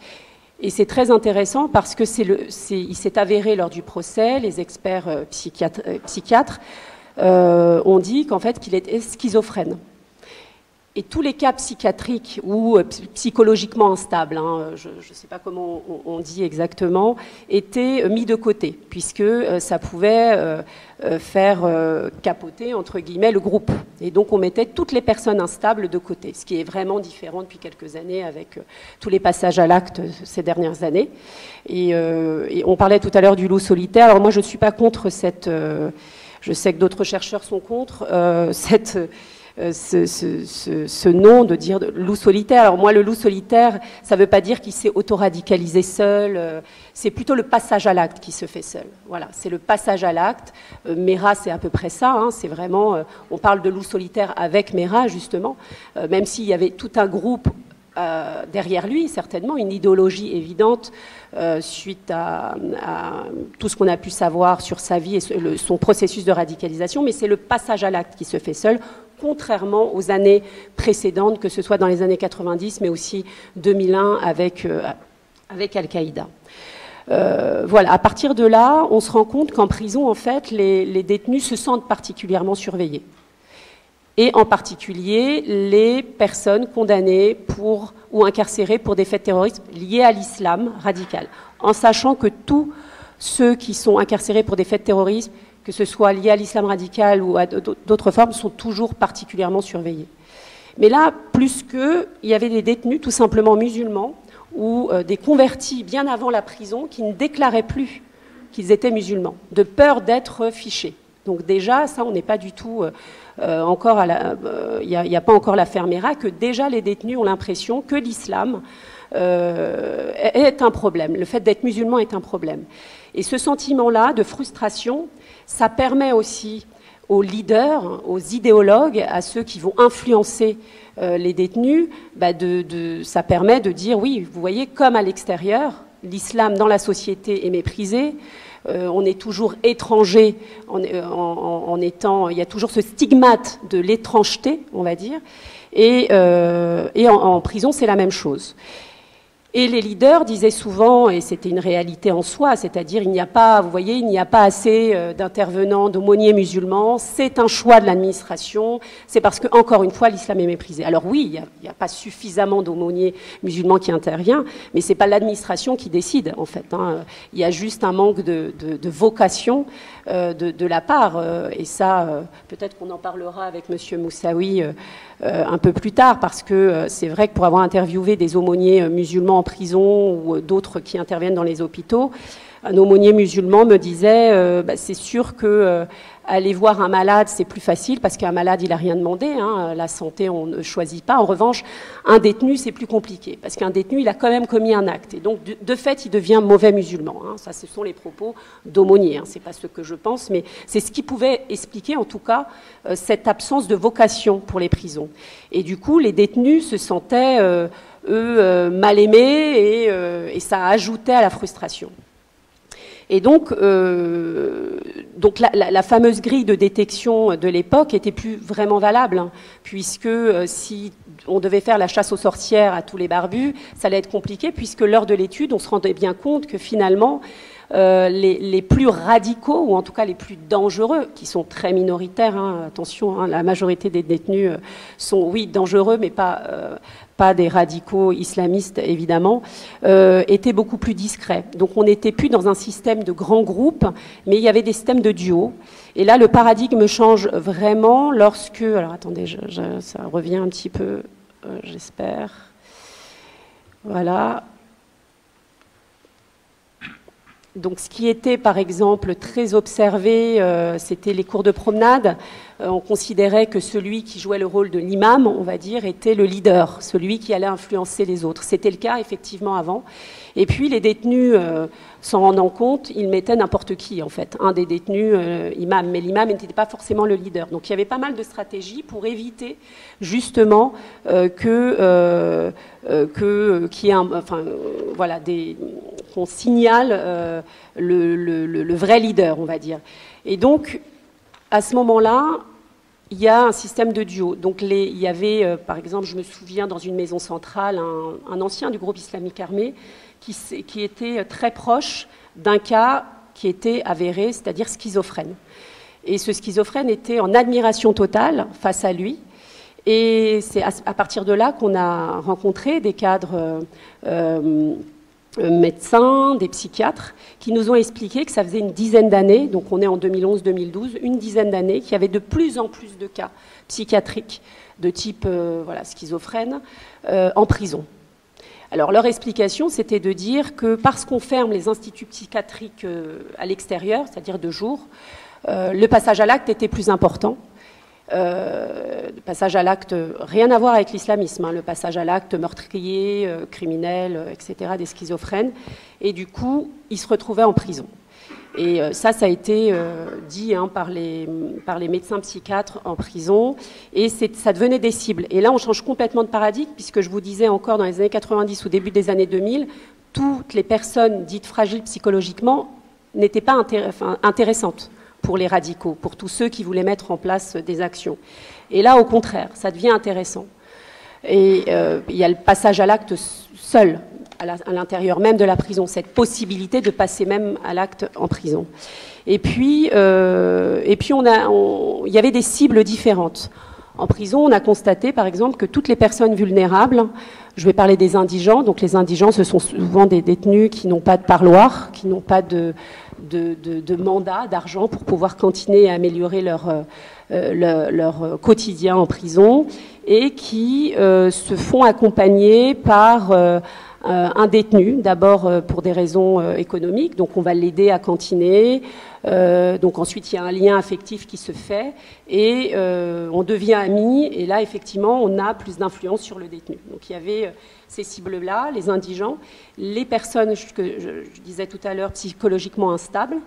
Et c'est très intéressant parce que il s'est avéré lors du procès, les experts psychiatres ont dit qu'en fait qu'il était schizophrène. Et tous les cas psychiatriques ou psychologiquement instables, je ne sais pas comment on dit exactement, étaient mis de côté, puisque ça pouvait faire capoter, entre guillemets, le groupe. Et donc on mettait toutes les personnes instables de côté, ce qui est vraiment différent depuis quelques années avec tous les passages à l'acte ces dernières années. Et on parlait tout à l'heure du loup solitaire. Alors moi je ne suis pas contre cette... je sais que d'autres chercheurs sont contre ce nom de dire loup solitaire. Alors moi, le loup solitaire, ça ne veut pas dire qu'il s'est autoradicalisé seul, c'est plutôt le passage à l'acte qui se fait seul. Voilà, c'est le passage à l'acte. Mera, c'est à peu près ça, hein, c'est vraiment, on parle de loup solitaire avec Mera, justement, même s'il y avait tout un groupe derrière lui, certainement, une idéologie évidente suite à tout ce qu'on a pu savoir sur sa vie et son processus de radicalisation, mais c'est le passage à l'acte qui se fait seul, contrairement aux années précédentes, que ce soit dans les années 90, mais aussi 2001 avec Al-Qaïda. Voilà, à partir de là, on se rend compte qu'en prison, en fait, les détenus se sentent particulièrement surveillés. Et en particulier les personnes condamnées ou incarcérées pour des faits de terrorisme liés à l'islam radical, en sachant que tous ceux qui sont incarcérés pour des faits de terrorisme, que ce soit lié à l'islam radical ou à d'autres formes, sont toujours particulièrement surveillés. Mais là, plus que, il y avait des détenus tout simplement musulmans ou des convertis bien avant la prison qui ne déclaraient plus qu'ils étaient musulmans, de peur d'être fichés. Donc déjà, ça, on n'est pas du tout encore il n'y a pas encore l'affaire Mera, que déjà les détenus ont l'impression que l'islam est un problème. Le fait d'être musulman est un problème. Et ce sentiment-là de frustration, ça permet aussi aux leaders, aux idéologues, à ceux qui vont influencer les détenus, ça permet de dire, oui, vous voyez, comme à l'extérieur, l'islam dans la société est méprisé, on est toujours étranger en étant... Il y a toujours ce stigmate de l'étrangeté, on va dire, et en prison, c'est la même chose. Et les leaders disaient souvent, et c'était une réalité en soi, c'est-à-dire il n'y a pas, vous voyez, il n'y a pas assez d'intervenants, d'aumôniers musulmans, c'est un choix de l'administration, c'est parce que, encore une fois, l'islam est méprisé. Alors oui, il n'y a pas suffisamment d'aumôniers musulmans qui interviennent, mais ce n'est pas l'administration qui décide, en fait. Hein. Il y a juste un manque de vocation de la part, et ça, peut-être qu'on en parlera avec M. Moussaoui un peu plus tard, parce que c'est vrai que pour avoir interviewé des aumôniers musulmans en prison ou d'autres qui interviennent dans les hôpitaux, un aumônier musulman me disait c'est sûr que aller voir un malade, c'est plus facile parce qu'un malade, il n'a rien demandé. Hein, la santé, on ne choisit pas. En revanche, un détenu, c'est plus compliqué parce qu'un détenu, il a quand même commis un acte. Et donc, de fait, il devient mauvais musulman. Hein. Ça, ce sont les propos d'aumônier. Hein. Ce n'est pas ce que je pense, mais c'est ce qui pouvait expliquer, en tout cas, cette absence de vocation pour les prisons. Et du coup, les détenus se sentaient, mal aimés et ça ajoutait à la frustration. Et donc la fameuse grille de détection de l'époque était plus vraiment valable, hein, puisque si on devait faire la chasse aux sorcières à tous les barbus, ça allait être compliqué, puisque lors de l'étude, on se rendait bien compte que finalement, les plus radicaux, ou en tout cas les plus dangereux, qui sont très minoritaires, hein, attention, hein, la majorité des détenus sont, oui, dangereux, mais pas des radicaux islamistes, évidemment, étaient beaucoup plus discrets. Donc on n'était plus dans un système de grands groupes, mais il y avait des systèmes de duos. Et là, le paradigme change vraiment lorsque... Alors attendez, ça revient un petit peu, j'espère. Voilà. Donc, ce qui était, par exemple, très observé, c'était les cours de promenade. On considérait que celui qui jouait le rôle de l'imam, on va dire, était le leader, celui qui allait influencer les autres. C'était le cas, effectivement, avant. Et puis, les détenus, s'en rendant compte, ils mettaient n'importe qui, en fait. Un des détenus, imam. Mais l'imam n'était pas forcément le leader. Donc, il y avait pas mal de stratégies pour éviter, justement, qu'on signale le vrai leader, on va dire. Et donc, à ce moment-là, il y a un système de duo. Donc, il y avait, par exemple, je me souviens, dans une maison centrale, un ancien du groupe islamique armé qui était très proche d'un cas qui était avéré, c'est-à-dire schizophrène. Et ce schizophrène était en admiration totale face à lui. Et c'est à partir de là qu'on a rencontré des cadres médecins, des psychiatres, qui nous ont expliqué que ça faisait une dizaine d'années, donc on est en 2011-2012, une dizaine d'années, qu'il y avait de plus en plus de cas psychiatriques de type schizophrène en prison. Alors leur explication, c'était de dire que parce qu'on ferme les instituts psychiatriques à l'extérieur, c'est-à-dire de jour, Le passage à l'acte était plus important. Le passage à l'acte, rien à voir avec l'islamisme, hein, le passage à l'acte meurtrier, criminel, etc., des schizophrènes. Et du coup, ils se retrouvaient en prison. Et ça a été dit hein, par les médecins psychiatres en prison, et ça devenait des cibles. Et là, on change complètement de paradigme, puisque je vous disais encore dans les années 90 ou début des années 2000, toutes les personnes dites fragiles psychologiquement n'étaient pas intéressantes pour les radicaux, pour tous ceux qui voulaient mettre en place des actions. Et là, au contraire, ça devient intéressant. Et il y a le passage à l'acte seul, à l'intérieur même de la prison, cette possibilité de passer même à l'acte en prison. Et puis il y avait des cibles différentes. En prison, on a constaté, par exemple, que toutes les personnes vulnérables, je vais parler des indigents, donc les indigents, ce sont souvent des détenus qui n'ont pas de parloir, qui n'ont pas de mandat, d'argent pour pouvoir cantiner et améliorer leur quotidien en prison, et qui se font accompagner par un détenu, d'abord pour des raisons économiques, donc on va l'aider à cantiner, donc ensuite il y a un lien affectif qui se fait, et on devient amis, et là effectivement on a plus d'influence sur le détenu. Donc il y avait ces cibles-là, les indigents, les personnes que je disais tout à l'heure psychologiquement instables,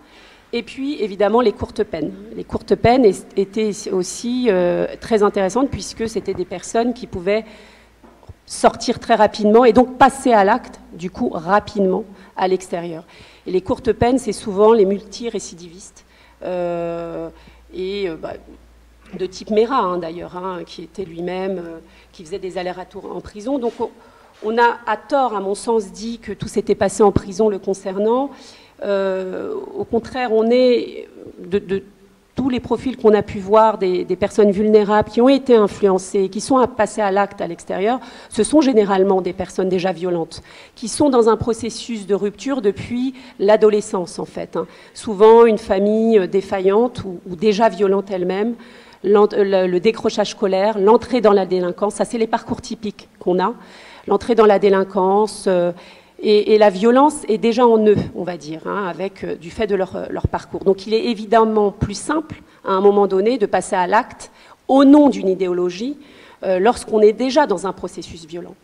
et puis évidemment les courtes peines. Les courtes peines étaient aussi très intéressantes, puisque c'était des personnes qui pouvaient sortir très rapidement et donc passer à l'acte, du coup, rapidement à l'extérieur. Et les courtes peines, c'est souvent les multirécidivistes, de type Mera, hein, d'ailleurs, hein, qui était lui-même, qui faisait des allers-retours en prison. Donc on a, à tort, à mon sens, dit que tout s'était passé en prison le concernant. Au contraire, on est de tous les profils qu'on a pu voir des personnes vulnérables qui ont été influencées, qui sont passées à l'acte à l'extérieur, ce sont généralement des personnes déjà violentes, qui sont dans un processus de rupture depuis l'adolescence, en fait. Hein. Souvent une famille défaillante ou déjà violente elle-même, le décrochage scolaire, l'entrée dans la délinquance, ça c'est les parcours typiques qu'on a, l'entrée dans la délinquance, et la violence est déjà en eux, on va dire, hein, avec du fait de leur parcours. Donc il est évidemment plus simple, à un moment donné, de passer à l'acte au nom d'une idéologie lorsqu'on est déjà dans un processus violent.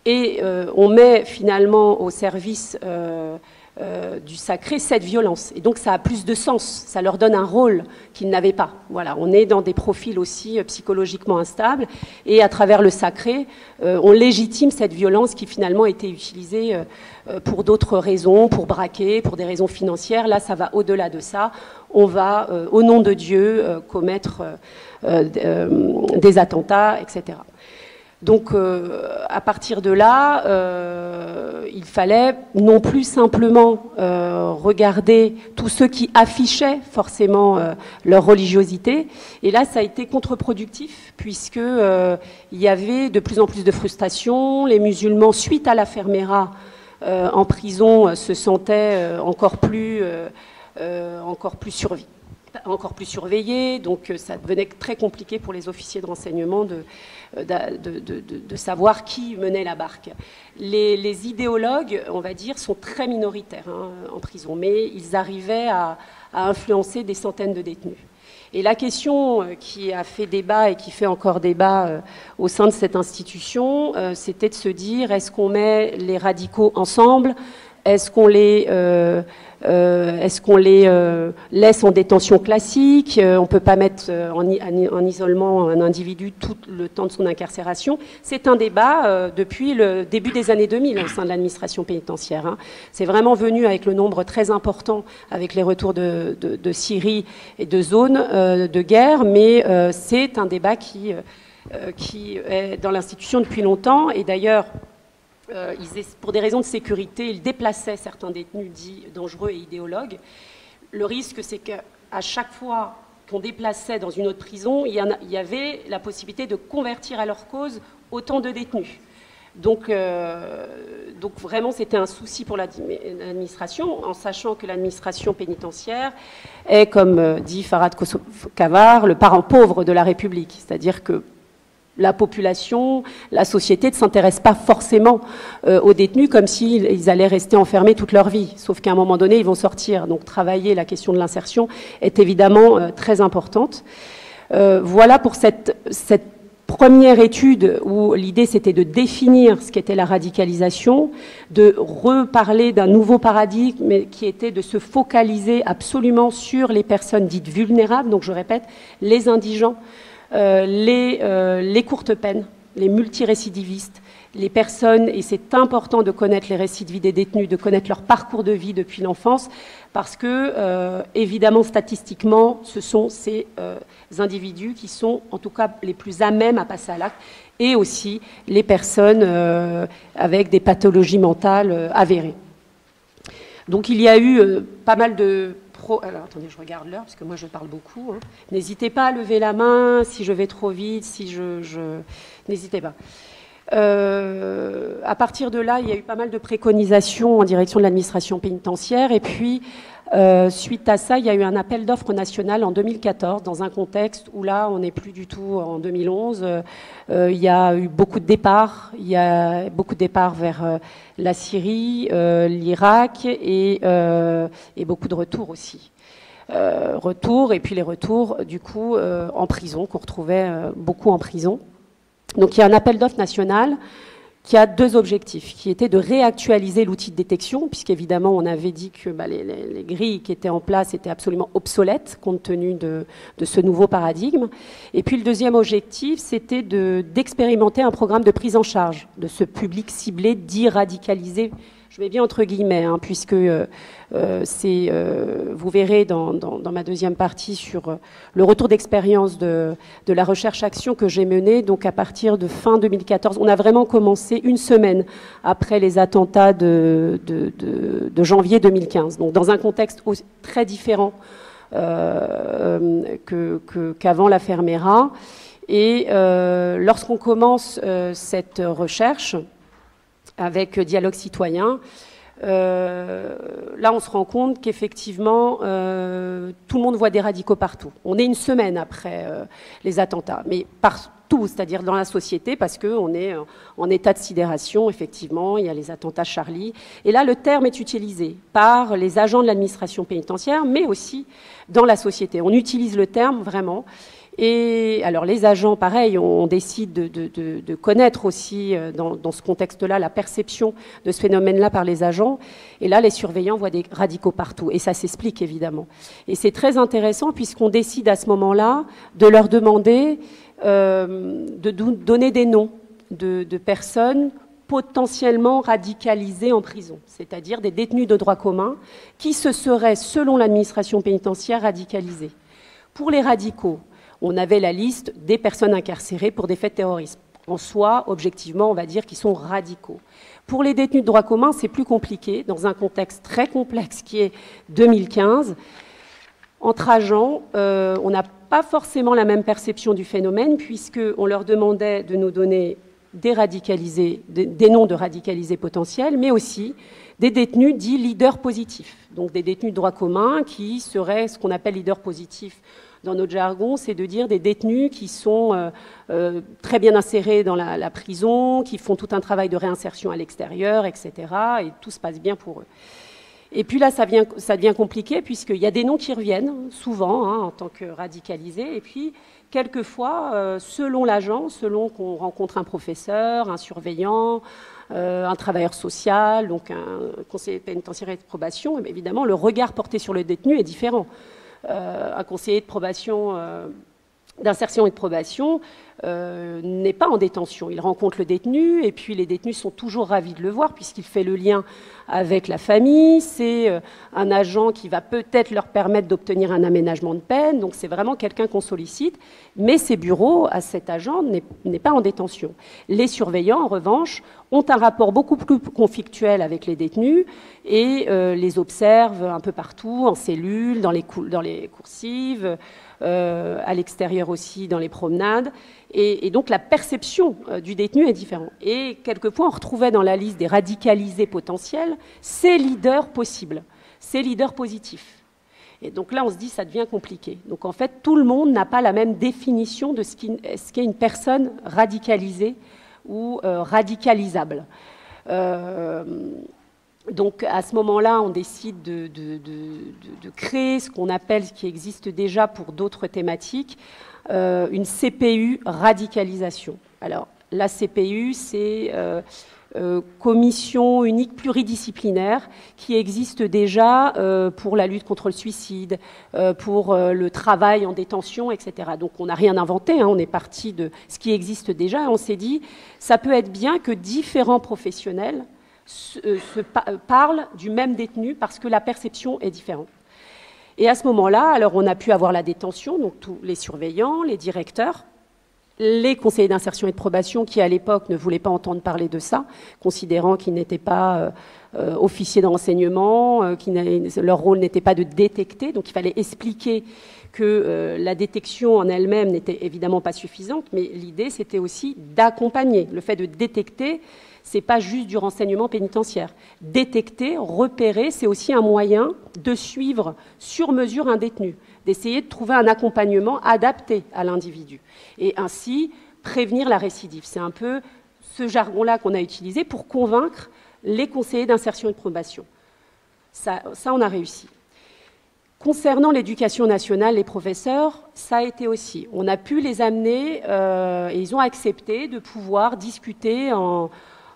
Et on met finalement au service du sacré cette violence. Et donc ça a plus de sens, ça leur donne un rôle qu'ils n'avaient pas. Voilà, on est dans des profils aussi psychologiquement instables, et à travers le sacré, on légitime cette violence qui finalement a été utilisée pour d'autres raisons, pour braquer, pour des raisons financières. Là, ça va au-delà de ça. On va, au nom de Dieu, commettre des attentats, etc. Donc, à partir de là, il fallait non plus simplement regarder tous ceux qui affichaient forcément leur religiosité. Et là, ça a été contre-productif, puisque il y avait de plus en plus de frustration. Les musulmans, suite à l'affaire Mera, en prison, se sentaient encore plus surveillés. Donc, ça devenait très compliqué pour les officiers de renseignement de savoir qui menait la barque. Les idéologues, on va dire, sont très minoritaires en prison, mais ils arrivaient à influencer des centaines de détenus. Et la question qui a fait débat et qui fait encore débat au sein de cette institution, c'était de se dire, est-ce qu'on met les radicaux ensemble ? Est-ce qu'on les laisse en détention classique? On ne peut pas mettre en isolement un individu tout le temps de son incarcération. C'est un débat depuis le début des années 2000 au sein de l'administration pénitentiaire. Hein. C'est vraiment venu avec le nombre très important, avec les retours de Syrie et de zones de guerre, mais c'est un débat qui est dans l'institution depuis longtemps. Et d'ailleurs, pour des raisons de sécurité, ils déplaçaient certains détenus dits dangereux et idéologues. Le risque, c'est qu'à chaque fois qu'on déplaçait dans une autre prison, il y avait la possibilité de convertir à leur cause autant de détenus. Donc vraiment, c'était un souci pour l'administration, en sachant que l'administration pénitentiaire est, comme dit Farhad Kavar, le parent pauvre de la République. C'est-à-dire que la population, la société ne s'intéresse pas forcément aux détenus comme s'ils allaient rester enfermés toute leur vie. Sauf qu'à un moment donné, ils vont sortir. Donc travailler la question de l'insertion est évidemment très importante. Voilà pour cette première étude où l'idée c'était de définir ce qu'était la radicalisation, de reparler d'un nouveau paradigme mais qui était de se focaliser absolument sur les personnes dites vulnérables, donc je répète, les indigents, les courtes peines, les multirécidivistes, les personnes, et c'est important de connaître les récits de vie des détenus, de connaître leur parcours de vie depuis l'enfance, parce que, évidemment, statistiquement, ce sont ces individus qui sont, en tout cas, les plus à même à passer à l'acte, et aussi les personnes avec des pathologies mentales avérées. Donc, il y a eu pas mal de... Alors, attendez, je regarde l'heure, parce que moi, je parle beaucoup. Hein. N'hésitez pas à lever la main si je vais trop vite, si N'hésitez pas. À partir de là, il y a eu pas mal de préconisations en direction de l'administration pénitentiaire. Et puis, suite à ça, il y a eu un appel d'offres national en 2014, dans un contexte où là, on n'est plus du tout en 2011. Il y a eu beaucoup de départs. Il y a beaucoup de départs vers la Syrie, l'Irak et beaucoup de retours aussi. Retours, et puis les retours, du coup, en prison, qu'on retrouvait beaucoup en prison. Donc il y a un appel d'offres national qui a deux objectifs, qui était de réactualiser l'outil de détection, puisqu'évidemment on avait dit que les grilles qui étaient en place étaient absolument obsolètes compte tenu de ce nouveau paradigme. Et puis le deuxième objectif, c'était d'expérimenter un programme de prise en charge de ce public ciblé dit radicalisé. Je mets bien entre guillemets, hein, puisque vous verrez dans ma deuxième partie sur le retour d'expérience de la recherche-action que j'ai menée, donc à partir de fin 2014. On a vraiment commencé une semaine après les attentats de janvier 2015, donc dans un contexte très différent qu'avant l'affaire Mera. Et lorsqu'on commence cette recherche, avec Dialogue Citoyen, là on se rend compte qu'effectivement tout le monde voit des radicaux partout. On est une semaine après les attentats, mais partout, c'est-à-dire dans la société, parce qu'on est en état de sidération, effectivement, il y a les attentats Charlie. Et là le terme est utilisé par les agents de l'administration pénitentiaire, mais aussi dans la société. On utilise le terme vraiment. Et alors les agents, pareil, on décide de connaître aussi dans ce contexte-là la perception de ce phénomène-là par les agents. Et là, les surveillants voient des radicaux partout. Et ça s'explique évidemment. Et c'est très intéressant puisqu'on décide à ce moment-là de leur demander de donner des noms de personnes potentiellement radicalisées en prison, c'est-à-dire des détenus de droit commun qui se seraient, selon l'administration pénitentiaire, radicalisés. Pour les radicaux, on avait la liste des personnes incarcérées pour des faits de terrorisme. En soi, objectivement, on va dire qu'ils sont radicaux. Pour les détenus de droit commun, c'est plus compliqué, dans un contexte très complexe qui est 2015. Entre agents, on n'a pas forcément la même perception du phénomène, puisqu'on leur demandait de nous donner des noms de radicalisés potentiels, mais aussi des détenus dits leaders positifs. Donc des détenus de droit commun qui seraient ce qu'on appelle leaders positifs. Dans notre jargon, c'est de dire des détenus qui sont très bien insérés dans la prison, qui font tout un travail de réinsertion à l'extérieur, etc. Et tout se passe bien pour eux. Et puis là, ça devient compliqué, puisqu'il y a des noms qui reviennent, souvent, hein, en tant que radicalisés. Et puis, quelquefois, selon l'agent, selon qu'on rencontre un professeur, un surveillant, un travailleur social, donc un conseiller pénitentiaire et de probation, évidemment, le regard porté sur le détenu est différent. Un conseiller de probation, d'insertion et de probation n'est pas en détention. Il rencontre le détenu et puis les détenus sont toujours ravis de le voir puisqu'il fait le lien avec la famille. C'est un agent qui va peut-être leur permettre d'obtenir un aménagement de peine. Donc c'est vraiment quelqu'un qu'on sollicite. Mais ses bureaux à cet agent n'est pas en détention. Les surveillants, en revanche, ont un rapport beaucoup plus conflictuel avec les détenus et les observent un peu partout, en cellule, dans les coursives, à l'extérieur aussi, dans les promenades. Et donc la perception du détenu est différente. Et quelquefois, on retrouvait dans la liste des radicalisés potentiels ces leaders possibles, ces leaders positifs. Et donc là, on se dit, ça devient compliqué. Donc en fait, tout le monde n'a pas la même définition de ce qu'est une personne radicalisée ou radicalisable. Donc à ce moment-là, on décide de créer ce qu'on appelle, ce qui existe déjà pour d'autres thématiques, une CPU radicalisation. Alors la CPU, c'est commission unique pluridisciplinaire qui existe déjà pour la lutte contre le suicide, pour le travail en détention, etc. Donc on n'a rien inventé, hein, on est parti de ce qui existe déjà et on s'est dit ça peut être bien que différents professionnels parlent du même détenu parce que la perception est différente. Et à ce moment-là, alors on a pu avoir la détention, donc tous les surveillants, les directeurs, les conseillers d'insertion et de probation qui, à l'époque, ne voulaient pas entendre parler de ça, considérant qu'ils n'étaient pas officiers de renseignement, leur rôle n'était pas de détecter, donc il fallait expliquer que la détection en elle-même n'était évidemment pas suffisante, mais l'idée, c'était aussi d'accompagner. Le fait de détecter, c'est pas juste du renseignement pénitentiaire. Détecter, repérer, c'est aussi un moyen de suivre sur mesure un détenu, d'essayer de trouver un accompagnement adapté à l'individu et ainsi prévenir la récidive. C'est un peu ce jargon-là qu'on a utilisé pour convaincre les conseillers d'insertion et de probation. Ça, on a réussi. Concernant l'éducation nationale, les professeurs, ça a été aussi. On a pu les amener et ils ont accepté de pouvoir discuter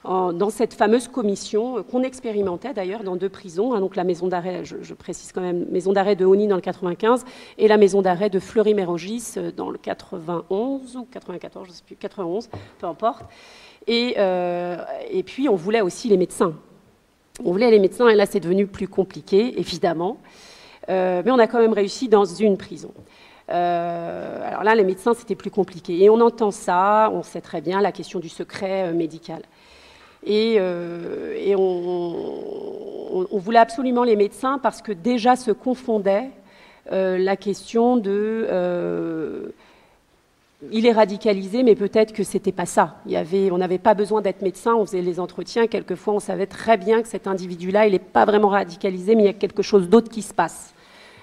dans cette fameuse commission qu'on expérimentait d'ailleurs dans 2 prisons, hein, donc la maison d'arrêt, je précise quand même, maison d'arrêt de Hony dans le 95 et la maison d'arrêt de Fleury-Mérogis dans le 91 ou 94, je ne sais plus, 91, peu importe. Et puis on voulait aussi les médecins. On voulait les médecins et là c'est devenu plus compliqué, évidemment. Mais on a quand même réussi dans une prison. Alors là, les médecins, c'était plus compliqué. Et on entend ça, on sait très bien la question du secret médical. Et on voulait absolument les médecins parce que déjà se confondait la question de... il est radicalisé, mais peut-être que c'était pas ça. On n'avait pas besoin d'être médecin, on faisait les entretiens. Quelquefois, on savait très bien que cet individu-là, il n'est pas vraiment radicalisé, mais il y a quelque chose d'autre qui se passe.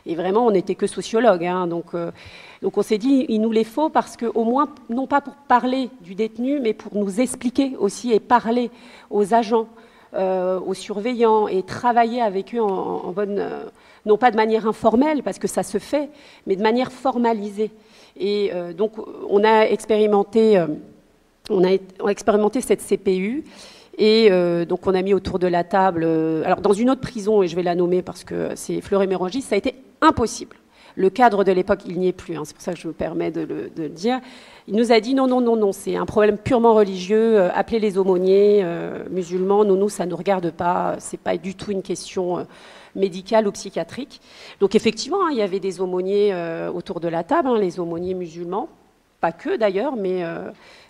Et vraiment, on n'était que sociologue. Hein, donc on s'est dit, il nous les faut parce qu'au moins, non pas pour parler du détenu, mais pour nous expliquer aussi et parler aux agents, aux surveillants et travailler avec eux en bonne... non pas de manière informelle, parce que ça se fait, mais de manière formalisée. Et donc, on a expérimenté cette CPU. Et donc, on a mis autour de la table... alors, dans une autre prison, et je vais la nommer parce que c'est Fleury-Mérogis, ça a été impossible. Le cadre de l'époque, il n'y est plus. Hein, c'est pour ça que je me permets de le dire. Il nous a dit non, c'est un problème purement religieux. Appelez les aumôniers musulmans. Nous, ça ne nous regarde pas. C'est pas du tout une question... médicale ou psychiatrique. Donc effectivement, hein, il y avait des aumôniers autour de la table, hein, les aumôniers musulmans, pas que d'ailleurs, mais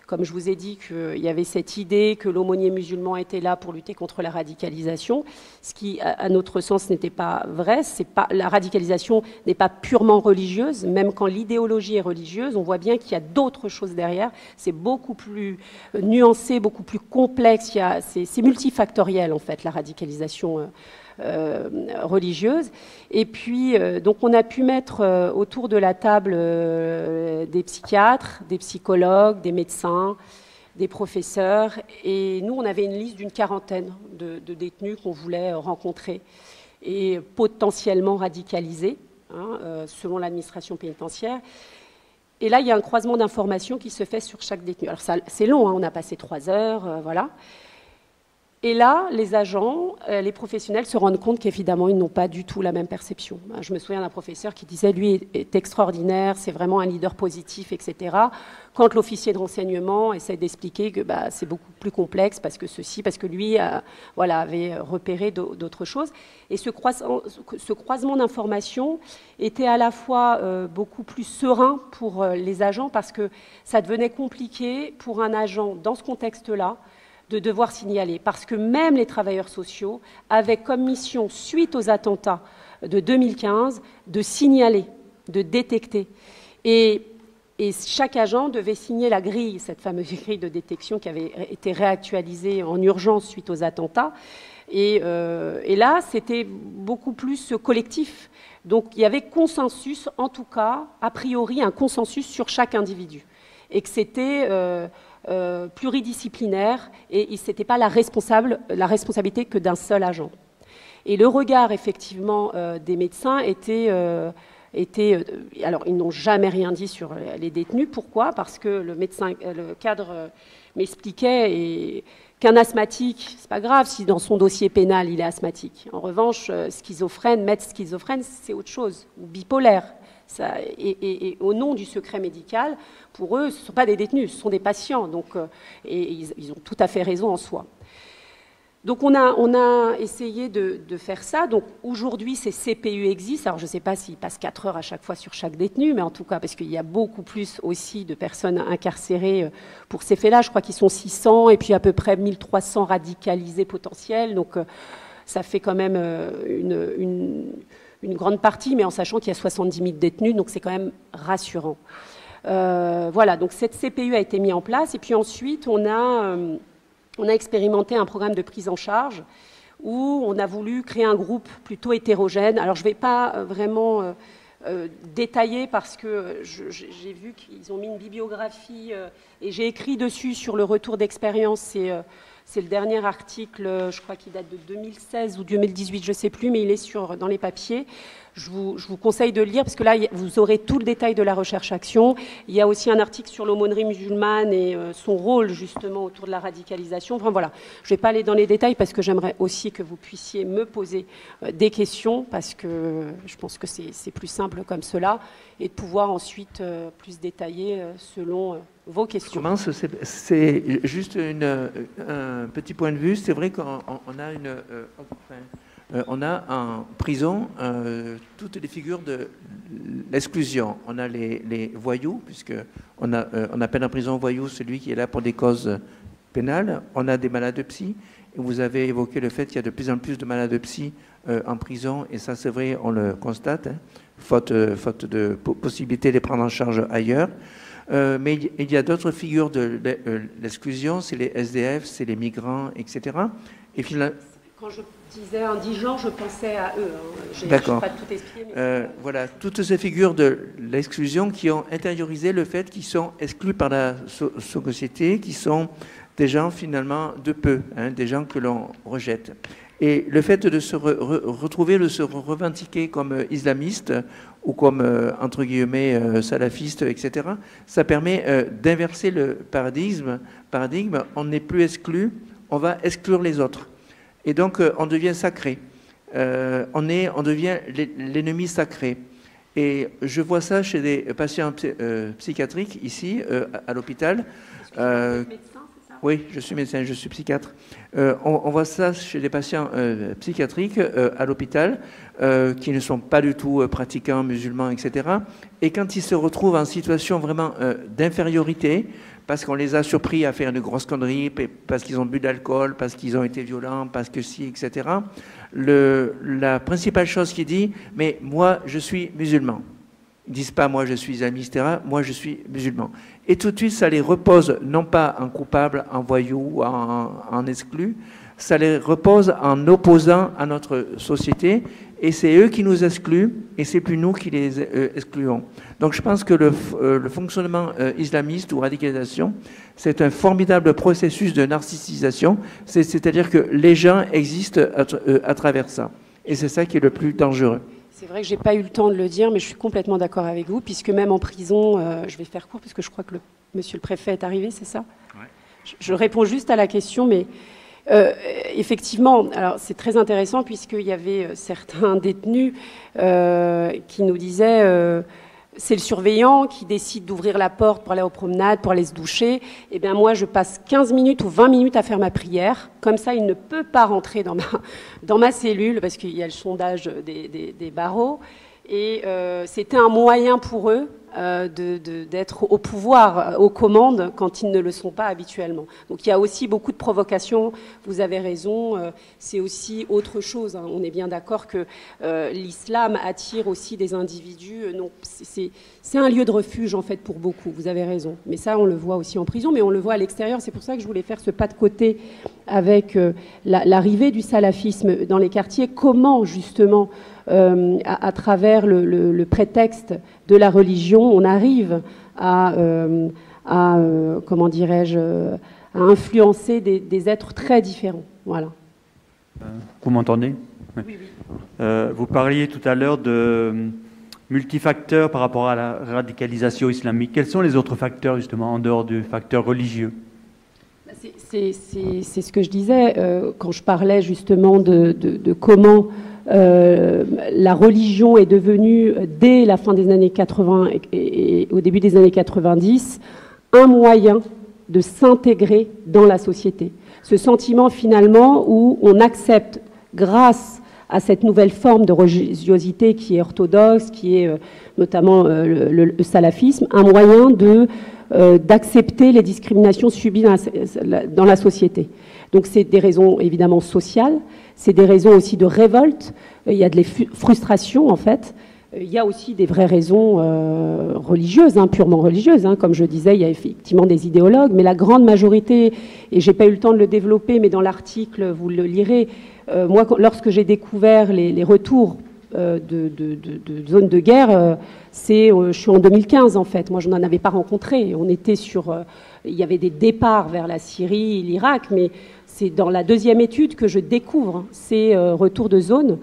comme je vous ai dit qu'il y avait cette idée que l'aumônier musulman était là pour lutter contre la radicalisation, ce qui, à notre sens, n'était pas vrai. La radicalisation n'est pas purement religieuse, même quand l'idéologie est religieuse, on voit bien qu'il y a d'autres choses derrière. C'est beaucoup plus nuancé, beaucoup plus complexe. C'est multifactoriel, en fait, la radicalisation religieuse. Et puis, donc on a pu mettre autour de la table des psychiatres, des psychologues, des médecins, des professeurs. Et nous, on avait une liste d'une 40aine de détenus qu'on voulait rencontrer et potentiellement radicalisés, hein, selon l'administration pénitentiaire. Et là, il y a un croisement d'informations qui se fait sur chaque détenu. Alors, c'est long, hein, on a passé 3 heures, voilà. Et là, les agents, les professionnels se rendent compte qu'évidemment, ils n'ont pas du tout la même perception. Je me souviens d'un professeur qui disait, lui est extraordinaire, c'est vraiment un leader positif, etc. Quand l'officier de renseignement essaie d'expliquer que c'est beaucoup plus complexe parce que lui avait repéré d'autres choses. Et ce croisement d'informations était à la fois beaucoup plus serein pour les agents parce que ça devenait compliqué pour un agent dans ce contexte-là de devoir signaler, parce que même les travailleurs sociaux avaient comme mission, suite aux attentats de 2015, de signaler, de détecter. Et Et chaque agent devait signer la grille, cette fameuse grille de détection qui avait été réactualisée en urgence suite aux attentats. Et là, c'était beaucoup plus collectif. Donc, il y avait consensus, en tout cas, a priori, un consensus sur chaque individu. Et que c'était pluridisciplinaire et ce n'était pas la responsabilité que d'un seul agent. Et le regard, effectivement, des médecins était alors, ils n'ont jamais rien dit sur les détenus. Pourquoi? Parce que le cadre m'expliquait qu'un asthmatique, c'est pas grave si dans son dossier pénal il est asthmatique. En revanche, maître schizophrène, c'est autre chose, ou bipolaire. Ça, et au nom du secret médical, pour eux, ce ne sont pas des détenus, ce sont des patients. Donc, et ils ont tout à fait raison en soi. Donc on a essayé de faire ça. Donc aujourd'hui, ces CPU existent. Alors je ne sais pas s'ils passent 4 heures à chaque fois sur chaque détenu, mais en tout cas, parce qu'il y a beaucoup plus aussi de personnes incarcérées pour ces faits-là. Je crois qu'ils sont 600 et puis à peu près 1300 radicalisés potentiels. Donc ça fait quand même une grande partie, mais en sachant qu'il y a 70 000 détenus, donc c'est quand même rassurant. Voilà, donc cette CPU a été mise en place. Et puis ensuite, on a expérimenté un programme de prise en charge où on a voulu créer un groupe plutôt hétérogène. Alors, je ne vais pas vraiment détailler parce que j'ai vu qu'ils ont mis une bibliographie et j'ai écrit dessus sur le retour d'expérience. C'est le dernier article, je crois qu'il date de 2016 ou 2018, je ne sais plus, mais il est dans les papiers. Je vous conseille de le lire parce que là, vous aurez tout le détail de la recherche-action. Il y a aussi un article sur l'aumônerie musulmane et son rôle justement autour de la radicalisation. Enfin voilà, je ne vais pas aller dans les détails parce que j'aimerais aussi que vous puissiez me poser des questions parce que je pense que c'est plus simple comme cela et de pouvoir ensuite plus détailler selon vos questions. C'est juste un petit point de vue. C'est vrai qu'on a on a en prison toutes les figures de l'exclusion. On a les voyous, puisqu'on appelle en prison voyou celui qui est là pour des causes pénales. On a des malades psy. Et vous avez évoqué le fait qu'il y a de plus en plus de malades psy en prison. Et ça, c'est vrai, on le constate, hein, faute de possibilité de les prendre en charge ailleurs. Mais il y a d'autres figures de l'exclusion, c'est les SDF, c'est les migrants, etc. Et finalement, quand je disais indigents, je pensais à eux. Hein. D'accord. Pas tout expliqué, mais voilà, toutes ces figures de l'exclusion qui ont intériorisé le fait qu'ils sont exclus par la société, qui sont des gens finalement de peu, hein, des gens que l'on rejette. Et le fait de se retrouver, de se revendiquer comme islamiste ou comme, entre guillemets, salafiste, etc., ça permet d'inverser le paradigme. On n'est plus exclu, on va exclure les autres. Et donc, on devient sacré. On devient l'ennemi sacré. Et je vois ça chez des patients psychiatriques, ici, à l'hôpital. Oui, je suis médecin, je suis psychiatre. On voit ça chez des patients psychiatriques à l'hôpital qui ne sont pas du tout pratiquants, musulmans, etc. Et quand ils se retrouvent en situation vraiment d'infériorité, parce qu'on les a surpris à faire une grosse connerie, parce qu'ils ont bu d'alcool, parce qu'ils ont été violents, parce que si, etc. La principale chose qu'il dit, mais moi, je suis musulman. Ils ne disent pas, moi, je suis islamiste, etc. Moi, je suis musulman. Et tout de suite, ça les repose, non pas en coupable, en voyou, en exclu, ça les repose en opposant à notre société, et c'est eux qui nous excluent, et c'est plus nous qui les excluons. Donc je pense que le fonctionnement islamiste ou radicalisation, c'est un formidable processus de narcissisation, c'est-à-dire que les gens existent à travers ça. Et c'est ça qui est le plus dangereux. C'est vrai que je n'ai pas eu le temps de le dire, mais je suis complètement d'accord avec vous, puisque même en prison, je vais faire court, puisque je crois que monsieur le préfet est arrivé, c'est ça? Ouais. Je réponds juste à la question, mais effectivement, alors c'est très intéressant, puisqu'il y avait certains détenus qui nous disaient c'est le surveillant qui décide d'ouvrir la porte pour aller aux promenades, pour aller se doucher. Eh bien moi, je passe 15 minutes ou 20 minutes à faire ma prière. Comme ça, il ne peut pas rentrer dans ma cellule, parce qu'il y a le sondage des barreaux. Et c'était un moyen pour eux, d'être au pouvoir, aux commandes, quand ils ne le sont pas habituellement. Donc il y a aussi beaucoup de provocations, vous avez raison, c'est aussi autre chose. Hein. On est bien d'accord que l'islam attire aussi des individus. Non, c'est un lieu de refuge en fait pour beaucoup, vous avez raison. Mais ça, on le voit aussi en prison, mais on le voit à l'extérieur. C'est pour ça que je voulais faire ce pas de côté avec l'arrivée du salafisme dans les quartiers. Comment justement à travers le prétexte de la religion, on arrive à comment dirais-je, à influencer des êtres très différents. Voilà. Vous m'entendez? Oui, oui. Vous parliez tout à l'heure de multifacteurs par rapport à la radicalisation islamique. Quels sont les autres facteurs, justement, en dehors du facteur religieux? C'est ce que je disais quand je parlais justement de comment la religion est devenue, dès la fin des années 80 et au début des années 90, un moyen de s'intégrer dans la société. Ce sentiment finalement où on accepte, grâce à cette nouvelle forme de religiosité qui est orthodoxe, qui est notamment le salafisme, un moyen d'accepter les discriminations subies dans la société. Donc c'est des raisons évidemment sociales, c'est des raisons aussi de révolte, il y a de la frustration en fait, il y a aussi des vraies raisons religieuses, hein, purement religieuses. Hein. Comme je disais, il y a effectivement des idéologues, mais la grande majorité, et je n'ai pas eu le temps de le développer, mais dans l'article, vous le lirez, moi, lorsque j'ai découvert les retours de zones de guerre, je suis en 2015 en fait. Moi, je n'en avais pas rencontré. On était il y avait des départs vers la Syrie, l'Irak, mais c'est dans la deuxième étude que je découvre ces retours de zone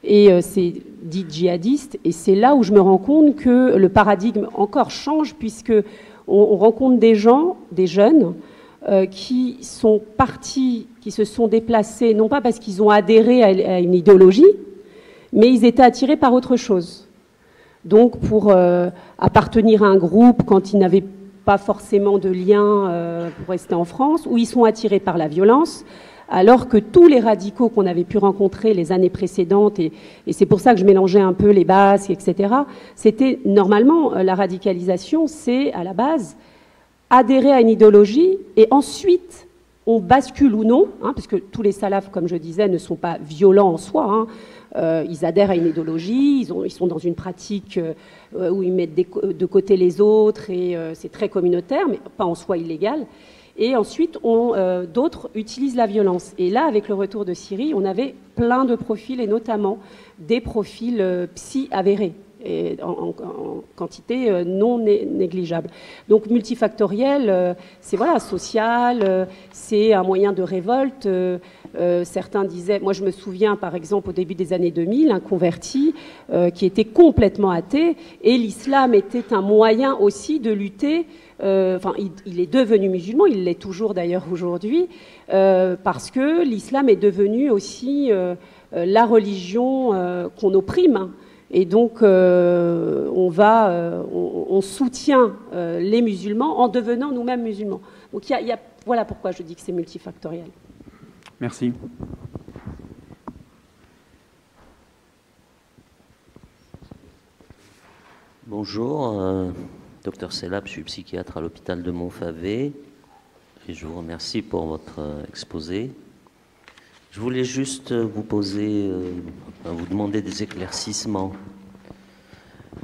et ces dits djihadistes. Et c'est là où je me rends compte que le paradigme encore change, puisque on rencontre des gens, des jeunes, qui sont partis, qui se sont déplacés, non pas parce qu'ils ont adhéré à une idéologie, mais ils étaient attirés par autre chose. Donc pour appartenir à un groupe quand ils n'avaient pas forcément de lien pour rester en France, ou ils sont attirés par la violence, alors que tous les radicaux qu'on avait pu rencontrer les années précédentes, et c'est pour ça que je mélangeais un peu les basques, etc., c'était normalement, la radicalisation, c'est à la base adhérer à une idéologie, et ensuite on bascule ou non, hein, parce que tous les salafs, comme je disais, ne sont pas violents en soi, hein. Ils adhèrent à une idéologie, ils sont dans une pratique où ils mettent de côté les autres, et c'est très communautaire, mais pas en soi illégal. Et ensuite, d'autres utilisent la violence. Et là, avec le retour de Syrie, on avait plein de profils, et notamment des profils psy avérés, et en quantité non négligeable. Donc multifactoriel, c'est voilà, social, c'est un moyen de révolte. Certains disaient, moi je me souviens par exemple au début des années 2000, un converti qui était complètement athée, et l'islam était un moyen aussi de lutter. Enfin, il est devenu musulman, il l'est toujours d'ailleurs aujourd'hui, parce que l'islam est devenu aussi la religion qu'on opprime. Et donc, on soutient les musulmans en devenant nous-mêmes musulmans. Donc, voilà pourquoi je dis que c'est multifactoriel. Merci. Bonjour, Dr Selab, je suis psychiatre à l'hôpital de Montfavet et je vous remercie pour votre exposé. Je voulais juste vous demander des éclaircissements.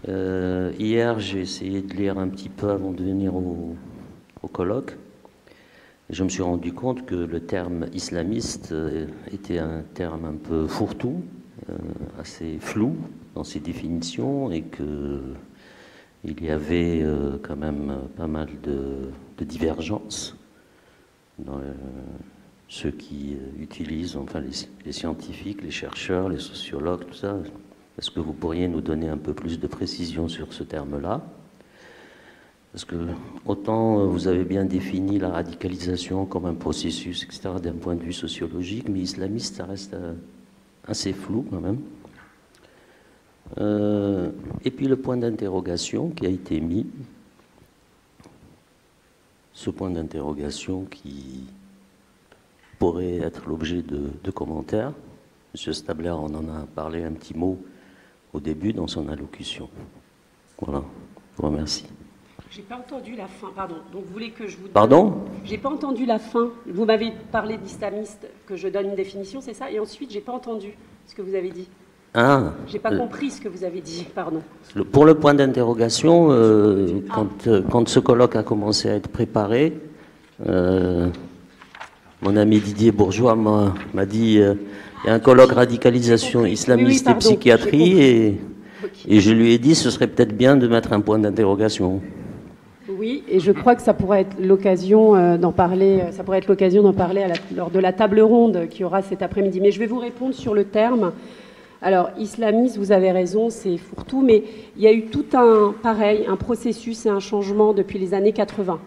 Hier, j'ai essayé de lire un petit peu avant de venir au colloque. Et je me suis rendu compte que le terme islamiste était un terme un peu fourre-tout, assez flou dans ses définitions, et qu'il y avait quand même pas mal de divergences dans ceux qui utilisent, enfin les scientifiques, les chercheurs, les sociologues, tout ça. Est-ce que vous pourriez nous donner un peu plus de précision sur ce terme-là? Parce que autant vous avez bien défini la radicalisation comme un processus, etc., d'un point de vue sociologique, mais islamiste, ça reste assez flou quand même. Et puis le point d'interrogation qui a été mis, ce point d'interrogation qui pourrait être l'objet de commentaires. M. Stabler, on en a parlé un petit mot au début dans son allocution. Voilà. vous remercie. J'ai pas entendu la fin, pardon. Donc vous voulez que je vous donne... Pardon? J'ai pas entendu la fin. Vous m'avez parlé d'islamiste, que je donne une définition, c'est ça? Et ensuite, j'ai pas entendu ce que vous avez dit. Ah, J'ai pas compris ce que vous avez dit, pardon. pour le point d'interrogation, quand ce colloque a commencé à être préparé, mon ami Didier Bourgeois m'a dit il y a un colloque radicalisation islamiste et psychiatrie, et je lui ai dit ce serait peut-être bien de mettre un point d'interrogation. Oui, et je crois que ça pourrait être l'occasion d'en parler. Ça pourrait être l'occasion d'en parler lors de la table ronde qui aura cet après-midi. Mais je vais vous répondre sur le terme. Alors, islamiste, vous avez raison, c'est fourre-tout, mais il y a eu tout un processus et un changement depuis les années 80.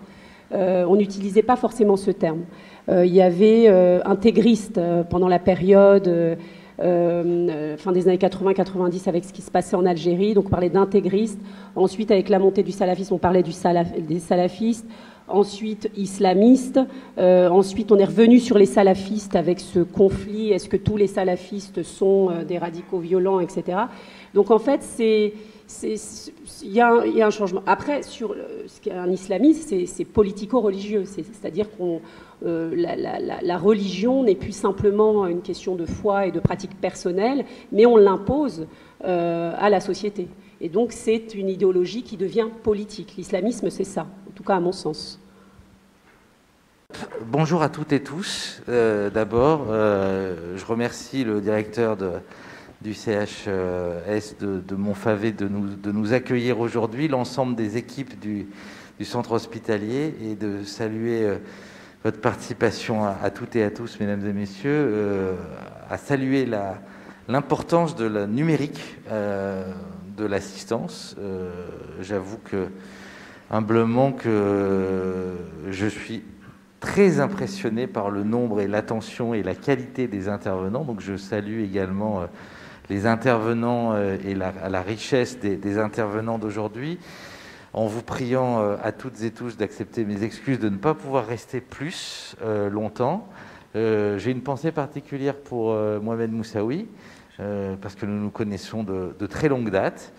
On n'utilisait pas forcément ce terme. Il y avait intégriste pendant la période fin des années 80-90 avec ce qui se passait en Algérie, donc on parlait d'intégristes. Ensuite, avec la montée du salafisme, on parlait des salafistes. Ensuite, islamistes. Ensuite, on est revenu sur les salafistes avec ce conflit. Est-ce que tous les salafistes sont des radicaux violents, etc. Donc, en fait, il y a un changement. Après, sur ce qu'est un islamiste, c'est politico-religieux. C'est-à-dire que la religion n'est plus simplement une question de foi et de pratique personnelle, mais on l'impose à la société. Et donc, c'est une idéologie qui devient politique. L'islamisme, c'est ça, en tout cas à mon sens. Bonjour à toutes et tous. D'abord, je remercie le directeur du CHS de Montfavet de nous accueillir aujourd'hui, l'ensemble des équipes du centre hospitalier, et de saluer votre participation à toutes et à tous, mesdames et messieurs, à saluer l'importance de la numérique, de l'assistance. J'avoue humblement que je suis très impressionné par le nombre et l'attention et la qualité des intervenants. Donc je salue également les intervenants et la richesse des intervenants d'aujourd'hui, en vous priant à toutes et tous d'accepter mes excuses de ne pas pouvoir rester plus longtemps. J'ai une pensée particulière pour Mohamed Moussaoui, parce que nous nous connaissons de très longue date.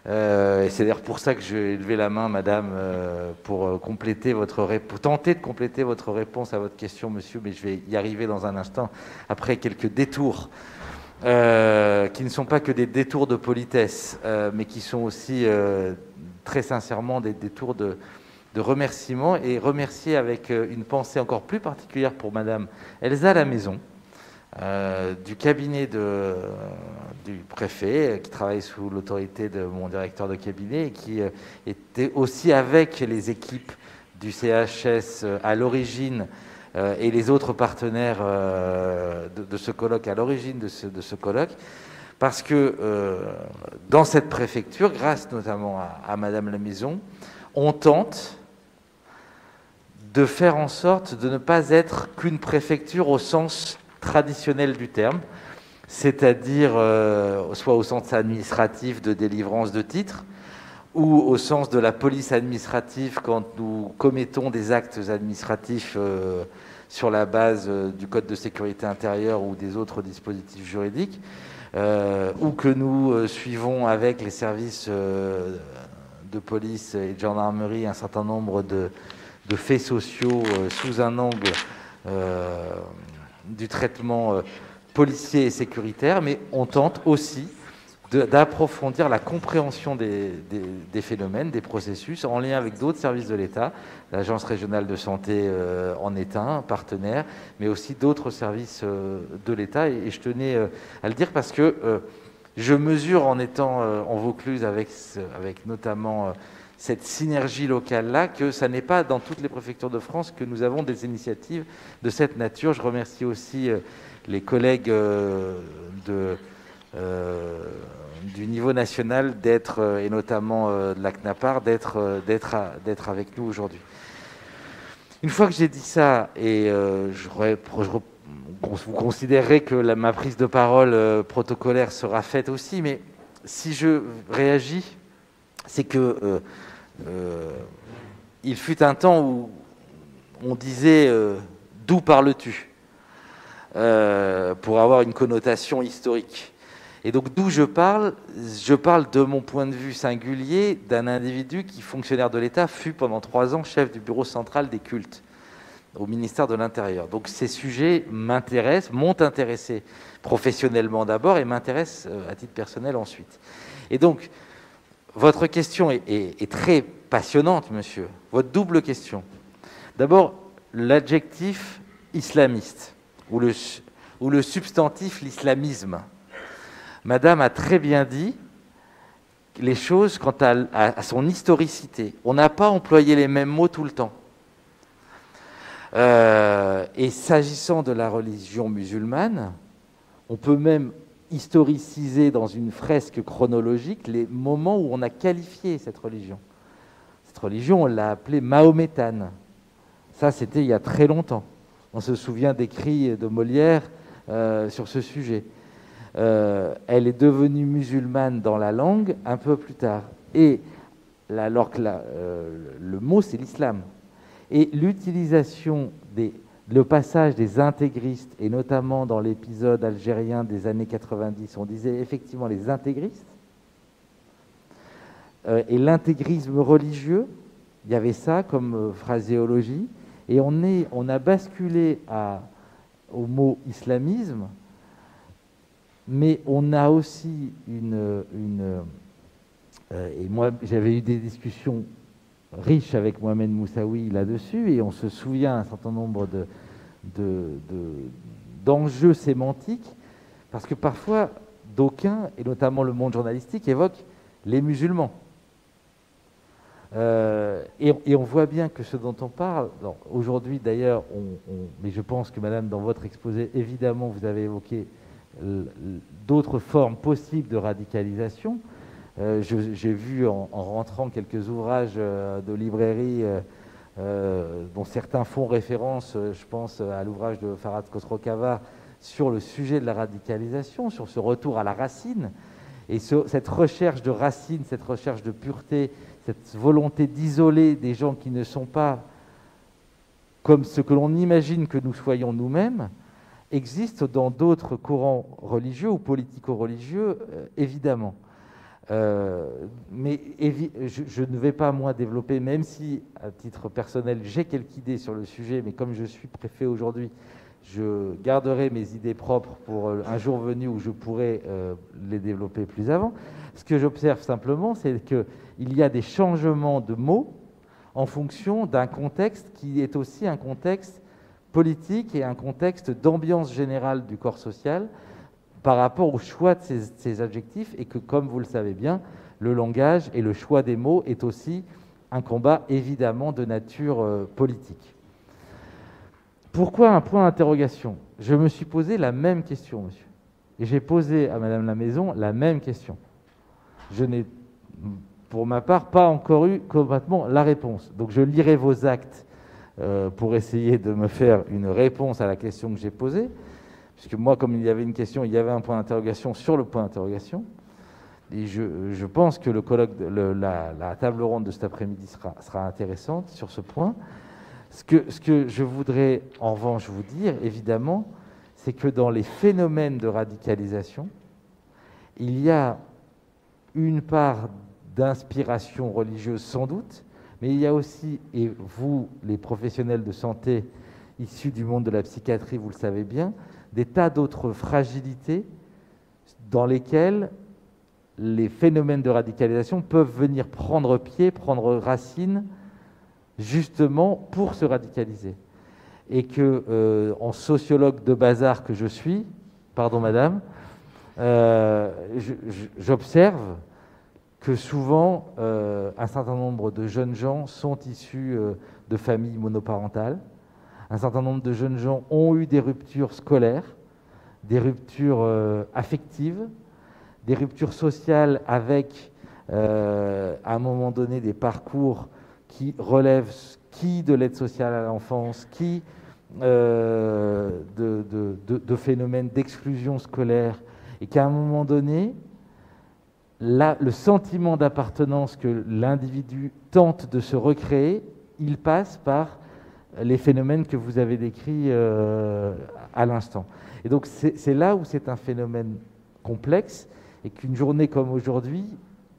Et c'est d'ailleurs pour ça que j'ai levé la main, madame, pour tenter de compléter votre réponse à votre question, monsieur, mais je vais y arriver dans un instant, après quelques détours, qui ne sont pas que des détours de politesse, mais qui sont aussi très sincèrement des détours de remerciements, et remercier avec une pensée encore plus particulière pour madame Elsa Lamaison, du cabinet du préfet, qui travaille sous l'autorité de mon directeur de cabinet, et qui était aussi avec les équipes du CHS à l'origine, et les autres partenaires de ce colloque à l'origine de ce colloque, parce que dans cette préfecture, grâce notamment à madame Lamaison, on tente de faire en sorte de ne pas être qu'une préfecture au sens traditionnel du terme, c'est-à-dire soit au sens administratif de délivrance de titres, ou au sens de la police administrative quand nous commettons des actes administratifs sur la base du Code de sécurité intérieure ou des autres dispositifs juridiques, ou que nous suivons avec les services de police et de gendarmerie un certain nombre de faits sociaux sous un angle du traitement policier et sécuritaire, mais on tente aussi d'approfondir la compréhension des phénomènes, des processus, en lien avec d'autres services de l'État. L'Agence régionale de santé en est un partenaire, mais aussi d'autres services de l'État. Et je tenais à le dire parce que je mesure, en étant en Vaucluse avec notamment cette synergie locale-là, que ça n'est pas dans toutes les préfectures de France que nous avons des initiatives de cette nature. Je remercie aussi les collègues du niveau national et notamment de la CNAPAR, d'être avec nous aujourd'hui. Une fois que j'ai dit ça, et vous considérez que ma prise de parole protocolaire sera faite aussi, mais si je réagis, c'est que il fut un temps où on disait d'où parles-tu, pour avoir une connotation historique. Et donc d'où je parle de mon point de vue singulier d'un individu qui, fonctionnaire de l'État, fut pendant 3 ans chef du bureau central des cultes au ministère de l'Intérieur. Donc ces sujets m'intéressent, m'ont intéressé professionnellement d'abord et m'intéressent à titre personnel ensuite. Et donc, votre question est très passionnante, monsieur. Votre double question. D'abord, l'adjectif islamiste ou le substantif l'islamisme. Madame a très bien dit les choses quant à son historicité. On n'a pas employé les mêmes mots tout le temps. Et s'agissant de la religion musulmane, on peut même historiciser dans une fresque chronologique les moments où on a qualifié cette religion. Cette religion, on l'a appelée mahométane. Ça, c'était il y a très longtemps. On se souvient d'écrits de Molière sur ce sujet. Elle est devenue musulmane dans la langue un peu plus tard. Et alors que le mot, c'est l'islam. Et l'utilisation le passage des intégristes, et notamment dans l'épisode algérien des années 90, on disait effectivement les intégristes, et l'intégrisme religieux, il y avait ça comme phraséologie, et on a basculé au mot islamisme, mais on a aussi et moi j'avais eu des discussions riches avec Mohamed Moussaoui là-dessus, et on se souvient un certain nombre d'enjeux sémantiques, parce que parfois d'aucuns, et notamment le monde journalistique, évoquent les musulmans. Et on voit bien que ce dont on parle, aujourd'hui d'ailleurs, mais je pense que madame, dans votre exposé, évidemment, vous avez évoqué d'autres formes possibles de radicalisation. J'ai vu en rentrant quelques ouvrages de librairie dont certains font référence, je pense à l'ouvrage de Farhad Khosrow-Khavar sur le sujet de la radicalisation, sur ce retour à la racine, et cette recherche de racine, cette recherche de pureté, cette volonté d'isoler des gens qui ne sont pas comme ce que l'on imagine que nous soyons nous-mêmes, existe dans d'autres courants religieux ou politico-religieux, évidemment. Mais je ne vais pas, moi, développer, même si, à titre personnel, j'ai quelques idées sur le sujet, mais comme je suis préfet aujourd'hui, je garderai mes idées propres pour un jour venu où je pourrai les développer plus avant. Ce que j'observe simplement, c'est qu'il y a des changements de mots en fonction d'un contexte qui est aussi un contexte politique et un contexte d'ambiance générale du corps social, par rapport au choix de ces adjectifs, et que, comme vous le savez bien, le langage et le choix des mots est aussi un combat évidemment de nature politique. Pourquoi un point d'interrogation? Je me suis posé la même question, monsieur. Et j'ai posé à madame la Maison la même question. Je n'ai, pour ma part, pas encore eu complètement la réponse. Donc je lirai vos actes pour essayer de me faire une réponse à la question que j'ai posée. Puisque moi, comme il y avait une question, il y avait un point d'interrogation sur le point d'interrogation. Et je pense que le colloque, la table ronde de cet après-midi sera intéressante sur ce point. Ce que je voudrais en revanche vous dire, évidemment, c'est que dans les phénomènes de radicalisation, il y a une part d'inspiration religieuse sans doute, mais il y a aussi, et vous, les professionnels de santé issus du monde de la psychiatrie, vous le savez bien, des tas d'autres fragilités dans lesquelles les phénomènes de radicalisation peuvent venir prendre pied, prendre racine, justement pour se radicaliser. Et que, en sociologue de bazar que je suis, pardon madame, j'observe que souvent, un certain nombre de jeunes gens sont issus de familles monoparentales. Un certain nombre de jeunes gens ont eu des ruptures scolaires, des ruptures affectives, des ruptures sociales avec, à un moment donné, des parcours qui relèvent qui de l'aide sociale à l'enfance, qui de phénomènes d'exclusion scolaire, et qu'à un moment donné, le sentiment d'appartenance que l'individu tente de se recréer, il passe par les phénomènes que vous avez décrits à l'instant. Et donc c'est là où c'est un phénomène complexe, et qu'une journée comme aujourd'hui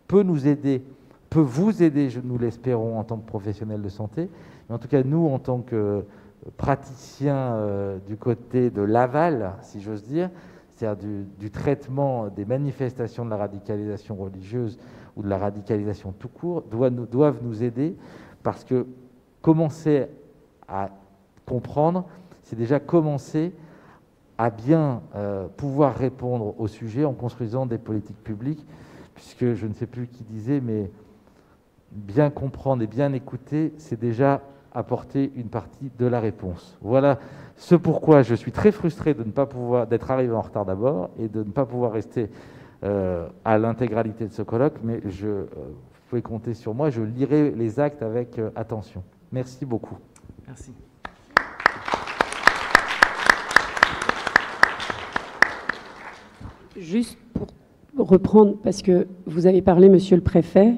peut nous aider, peut vous aider, nous l'espérons, en tant que professionnels de santé, mais en tout cas, nous, en tant que praticiens du côté de l'aval, si j'ose dire, c'est-à-dire du traitement des manifestations de la radicalisation religieuse ou de la radicalisation tout court, doivent nous aider, parce que commencer à comprendre, c'est déjà commencer à bien pouvoir répondre au sujet en construisant des politiques publiques, puisque je ne sais plus qui disait, mais bien comprendre et bien écouter, c'est déjà apporter une partie de la réponse. Voilà ce pourquoi je suis très frustré de ne pas pouvoir, d'être arrivé en retard d'abord et de ne pas pouvoir rester à l'intégralité de ce colloque, mais vous pouvez compter sur moi, je lirai les actes avec attention. Merci beaucoup. Merci. Juste pour reprendre, parce que vous avez parlé, monsieur le préfet,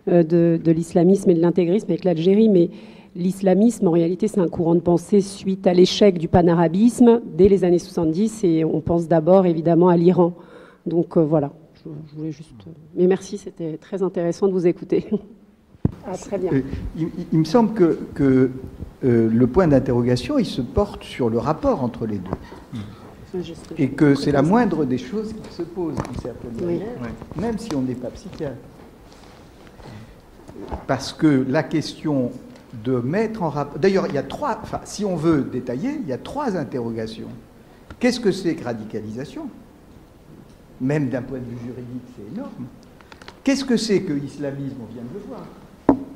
de l'islamisme et de l'intégrisme avec l'Algérie, mais l'islamisme, en réalité, c'est un courant de pensée suite à l'échec du panarabisme dès les années 70, et on pense d'abord, évidemment, à l'Iran. Donc voilà, je voulais juste... Mais merci, c'était très intéressant de vous écouter. Ah, très bien. Il me semble que le point d'interrogation, il se porte sur le rapport entre les deux. Et que c'est la moindre des choses qui se pose, oui, même si on n'est pas psychiatre. Parce que la question de mettre en rapport... D'ailleurs, il y a trois... Enfin, si on veut détailler, il y a trois interrogations. Qu'est-ce que c'est que radicalisation? Même d'un point de vue juridique, c'est énorme. Qu'est-ce que c'est que islamisme? On vient de le voir.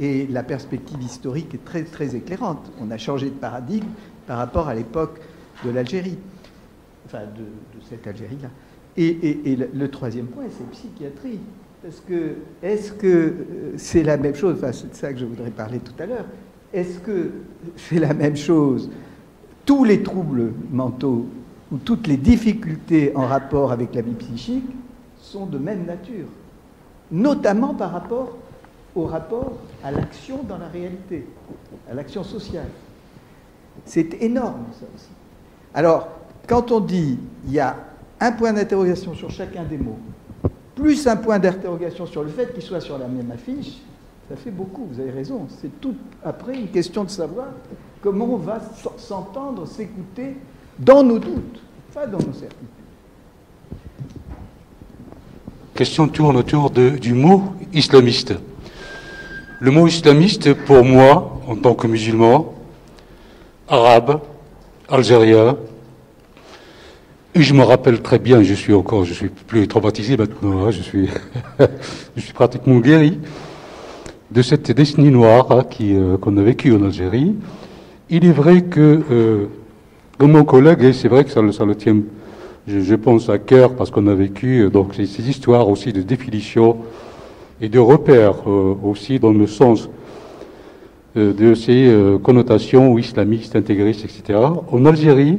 Et la perspective historique est très, très éclairante. On a changé de paradigme par rapport à l'époque de l'Algérie. Enfin, de cette Algérie-là. Et le troisième point, c'est psychiatrie. Parce que, est-ce que c'est la même chose? Enfin, c'est de ça que je voudrais parler tout à l'heure. Est-ce que c'est la même chose? Tous les troubles mentaux ou toutes les difficultés en rapport avec la vie psychique sont de même nature, notamment par rapport au rapport à l'action dans la réalité, à l'action sociale. C'est énorme, ça aussi. Alors, quand on dit il y a un point d'interrogation sur chacun des mots, plus un point d'interrogation sur le fait qu'ils soient sur la même affiche, ça fait beaucoup, vous avez raison. C'est tout après une question de savoir comment on va s'entendre, s'écouter dans nos doutes, pas dans nos certitudes. La question tourne autour du mot islamiste. Le mot islamiste, pour moi, en tant que musulman, arabe, algérien, et je me rappelle très bien, je suis plus traumatisé maintenant, hein, je suis pratiquement guéri de cette décennie noire qu'on a vécue en Algérie. Il est vrai que mon collègue, et c'est vrai que ça le tient, je pense, à cœur, parce qu'on a vécu donc ces histoires aussi de définition et de repères aussi dans le sens de ces connotations islamistes, intégristes, etc. En Algérie,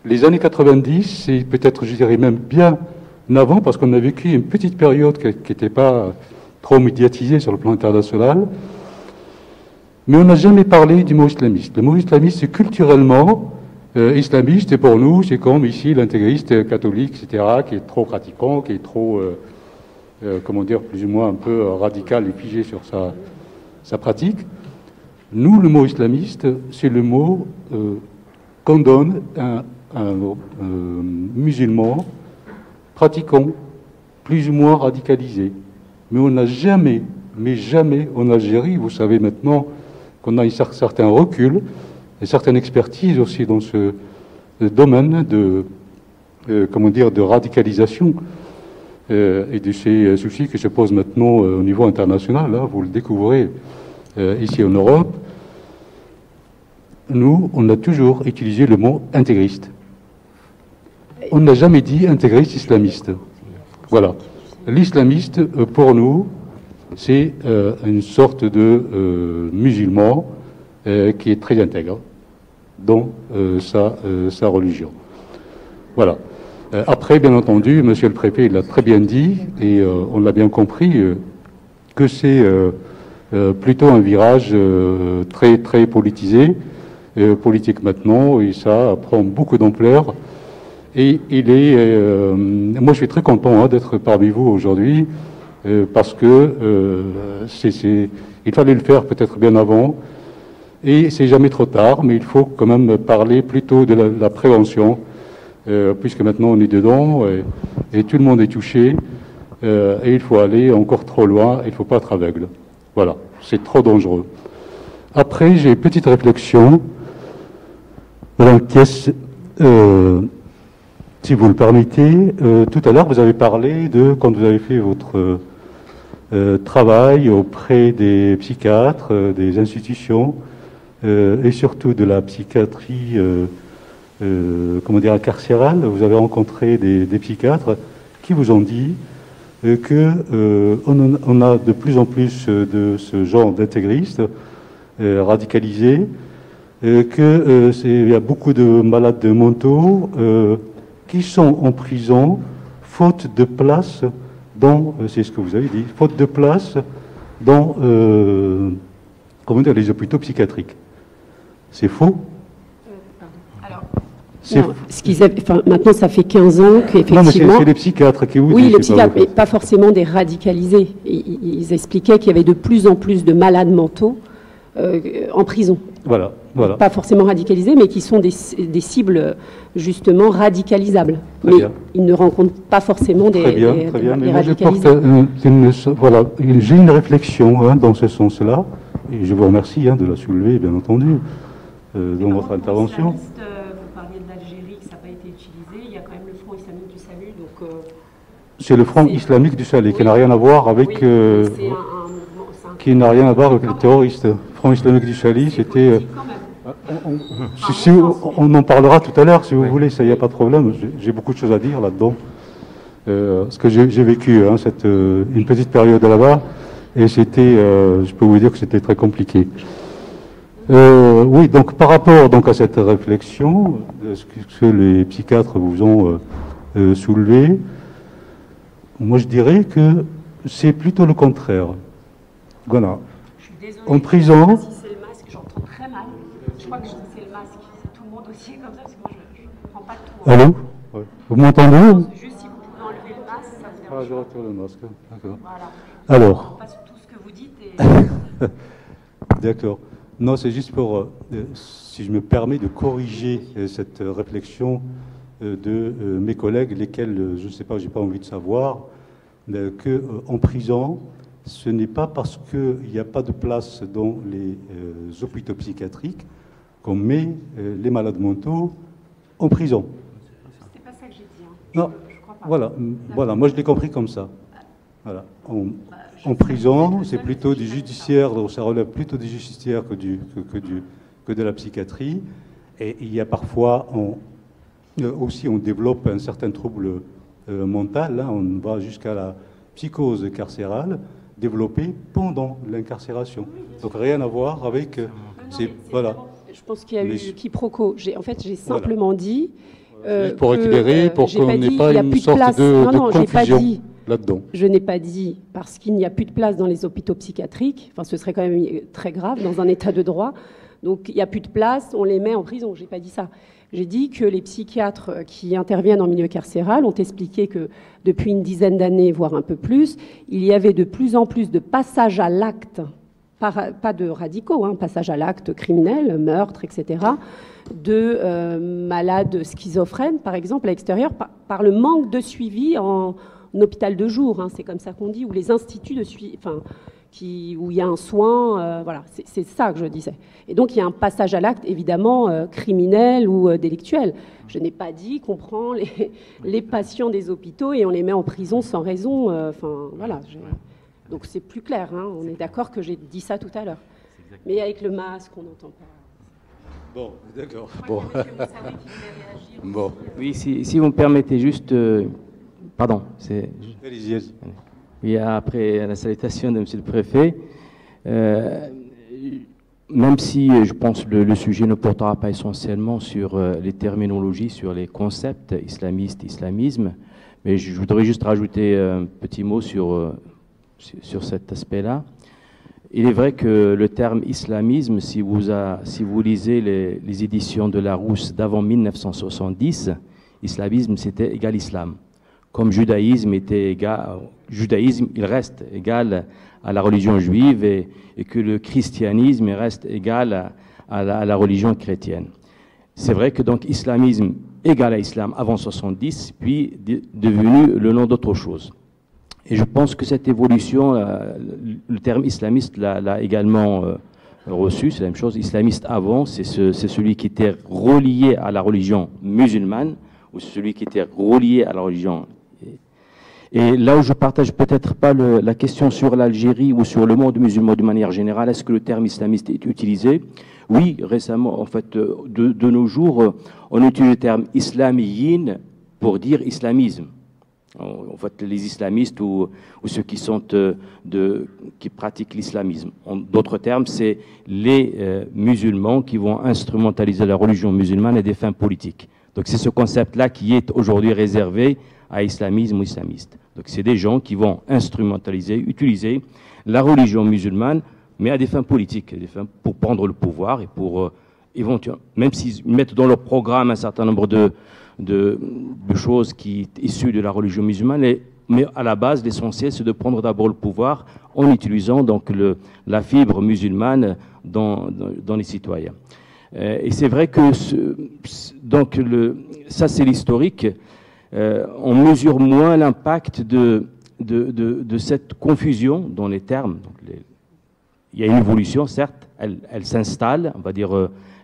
les années 90, c'est peut-être, je dirais même bien avant, parce qu'on a vécu une petite période qui n'était pas trop médiatisée sur le plan international, mais on n'a jamais parlé du mot islamiste. Le mot islamiste, c'est culturellement islamiste, et pour nous, c'est comme ici l'intégriste catholique, etc., qui est trop pratiquant, qui est trop, comment dire, plus ou moins un peu radical et figé sur sa pratique. Nous, le mot islamiste, c'est le mot qu'on donne à un musulman pratiquant, plus ou moins radicalisé. Mais on n'a jamais, mais jamais en Algérie, vous savez maintenant qu'on a un certain recul et certaine expertise aussi dans ce domaine de, comment dire, de radicalisation et de ces soucis qui se posent maintenant au niveau international. Là, vous le découvrez ici en Europe. Nous, on a toujours utilisé le mot intégriste. On n'a jamais dit intégriste islamiste. Voilà. L'islamiste, pour nous, c'est une sorte de musulman qui est très intègre dans sa religion. Voilà. Après, bien entendu, monsieur le préfet l'a très bien dit, et on l'a bien compris, que c'est plutôt un virage très, très politisé, politique maintenant, et ça prend beaucoup d'ampleur. Et moi, je suis très content d'être parmi vous aujourd'hui, parce que il fallait le faire peut-être bien avant, et c'est jamais trop tard, mais il faut quand même parler plutôt de la prévention, puisque maintenant on est dedans, et tout le monde est touché, et il faut aller encore trop loin, il ne faut pas être aveugle. Voilà, c'est trop dangereux. Après, j'ai une petite réflexion. Madame Thiès, si vous le permettez, tout à l'heure, vous avez parlé de, quand vous avez fait votre travail auprès des psychiatres, des institutions, et surtout de la psychiatrie, comment dire, carcérale, vous avez rencontré des psychiatres qui vous ont dit qu'on a de plus en plus de ce genre d'intégristes radicalisés, qu'il y a beaucoup de malades mentaux qui sont en prison faute de place dans, c'est ce que vous avez dit, faute de place dans comment dire, les hôpitaux psychiatriques. C'est faux? Maintenant, ça fait 15 ans qu'effectivement... Non, mais c'est les psychiatres qui vous disent. Oui, les psychiatres, mais pas forcément des radicalisés. Ils expliquaient qu'il y avait de plus en plus de malades mentaux en prison. Voilà. Pas forcément radicalisés, mais qui sont des cibles, justement, radicalisables. Très bien. Ils ne rencontrent pas forcément des radicalisés. Voilà, j'ai une réflexion dans ce sens-là, et je vous remercie de la soulever, bien entendu, dans votre intervention. C'est le Front islamique du Sahel, qui n'a rien à voir avec... qui n'a rien à voir avec les terroristes. Le Front islamique du Sahel, c'était... on en parlera tout à l'heure, si vous voulez, ça, il n'y a pas de problème. J'ai beaucoup de choses à dire là-dedans. Parce que j'ai vécu une petite période là-bas, et c'était... je peux vous dire que c'était très compliqué. Oui, donc par rapport à cette réflexion, ce que les psychiatres vous ont soulevé, moi je dirais que c'est plutôt le contraire. Voilà. Je suis désolée, en prison... si c'est le masque, j'entends très mal. Je crois que c'est le masque. C'est tout le monde aussi comme ça, parce que moi je ne prends pas de tout. Allô? Ouais. Vous m'entendez? Juste si vous pouvez enlever le masque, ça me dérange. Je retire le masque, d'accord. Voilà. Alors... Je ne pas tout ce que vous dites et... D'accord. Non, c'est juste pour, si je me permets, de corriger cette réflexion de mes collègues, lesquels, je ne sais pas, je n'ai pas envie de savoir, qu'en prison, ce n'est pas parce qu'il n'y a pas de place dans les hôpitaux psychiatriques qu'on met les malades mentaux en prison. C'est pas ça que j'ai dit. Non, je crois pas. Voilà, moi je l'ai compris comme ça. Voilà. En prison, c'est plutôt du judiciaire, donc ça relève plutôt du judiciaire que de la psychiatrie. Et il y a parfois, aussi on développe un certain trouble mental, on va jusqu'à la psychose carcérale, développée pendant l'incarcération. Donc rien à voir avec... voilà. Je pense qu'il y a eu quiproquo. En fait, j'ai simplement dit... pour éclairer, pour qu'on n'ait pas une sorte de confusion. Je n'ai pas dit parce qu'il n'y a plus de place dans les hôpitaux psychiatriques, enfin ce serait quand même très grave dans un état de droit, donc il n'y a plus de place, on les met en prison, je n'ai pas dit ça. J'ai dit que les psychiatres qui interviennent en milieu carcéral ont expliqué que depuis une dizaine d'années, voire un peu plus, il y avait de plus en plus de passages à l'acte, pas de radicaux, passage à l'acte criminel, meurtre, etc., de malades schizophrènes, par exemple, à l'extérieur, par le manque de suivi en hôpital de jour, c'est comme ça qu'on dit, ou les instituts de suivi, où il y a un soin, voilà, c'est ça que je disais. Et donc il y a un passage à l'acte, évidemment, criminel ou délictuel. Je n'ai pas dit qu'on prend les patients des hôpitaux et on les met en prison sans raison, voilà. Donc c'est plus clair, on est d'accord que j'ai dit ça tout à l'heure. Mais avec le masque, on n'entend pas. Bon, d'accord. Bon. Bon. Oui, si vous me permettez juste... Pardon. Allez-y. Oui, après la salutation de M. le Préfet, même si je pense que le sujet ne portera pas essentiellement sur les terminologies, sur les concepts islamistes, islamisme, mais je voudrais juste rajouter un petit mot sur cet aspect-là. Il est vrai que le terme islamisme, si vous lisez les éditions de Larousse d'avant 1970, islamisme c'était égal islam. Comme judaïsme était égal, judaïsme il reste égal à la religion juive et que le christianisme reste égal à la religion chrétienne. C'est vrai que donc islamisme égal à islam avant 70, puis devenu le nom d'autre chose. Et je pense que cette évolution, le terme islamiste l'a également reçu, c'est la même chose. Islamiste avant, c'est celui qui était relié à la religion musulmane, ou celui qui était relié à la religion. Et là où je partage peut-être pas la question sur l'Algérie ou sur le monde musulman de manière générale, est-ce que le terme islamiste est utilisé? Oui, récemment, en fait, de nos jours, on utilise le terme islamiyin pour dire islamisme. En fait, les islamistes ou ceux qui sont qui pratiquent l'islamisme. En d'autres termes, c'est les musulmans qui vont instrumentaliser la religion musulmane à des fins politiques. Donc c'est ce concept-là qui est aujourd'hui réservé à islamisme ou islamiste. Donc c'est des gens qui vont instrumentaliser, utiliser la religion musulmane, mais à des fins politiques, pour prendre le pouvoir et pour éventuellement, même s'ils mettent dans leur programme un certain nombre de choses qui sont issues de la religion musulmane, mais à la base, l'essentiel, c'est de prendre d'abord le pouvoir en utilisant donc la fibre musulmane dans les citoyens. Et c'est vrai que ça, c'est l'historique. On mesure moins l'impact de cette confusion dans les termes. Donc il y a une évolution, certes, elle s'installe, on va dire,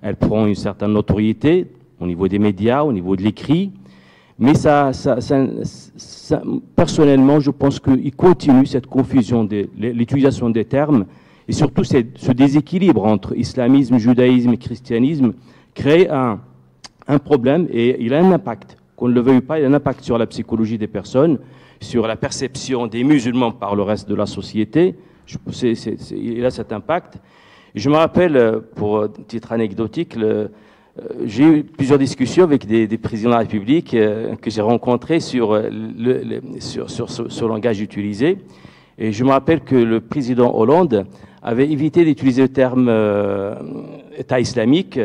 elle prend une certaine notoriété au niveau des médias, au niveau de l'écrit, mais personnellement, je pense qu'il continue cette confusion, l'utilisation des termes, et surtout ce déséquilibre entre islamisme, judaïsme et christianisme crée un problème, et il a un impact. Qu'on ne le veuille pas, il a un impact sur la psychologie des personnes, sur la perception des musulmans par le reste de la société. Il a cet impact. Et je me rappelle, pour titre anecdotique, j'ai eu plusieurs discussions avec des présidents de la République que j'ai rencontrés sur ce langage utilisé. Et je me rappelle que le président Hollande avait évité d'utiliser le terme État islamique,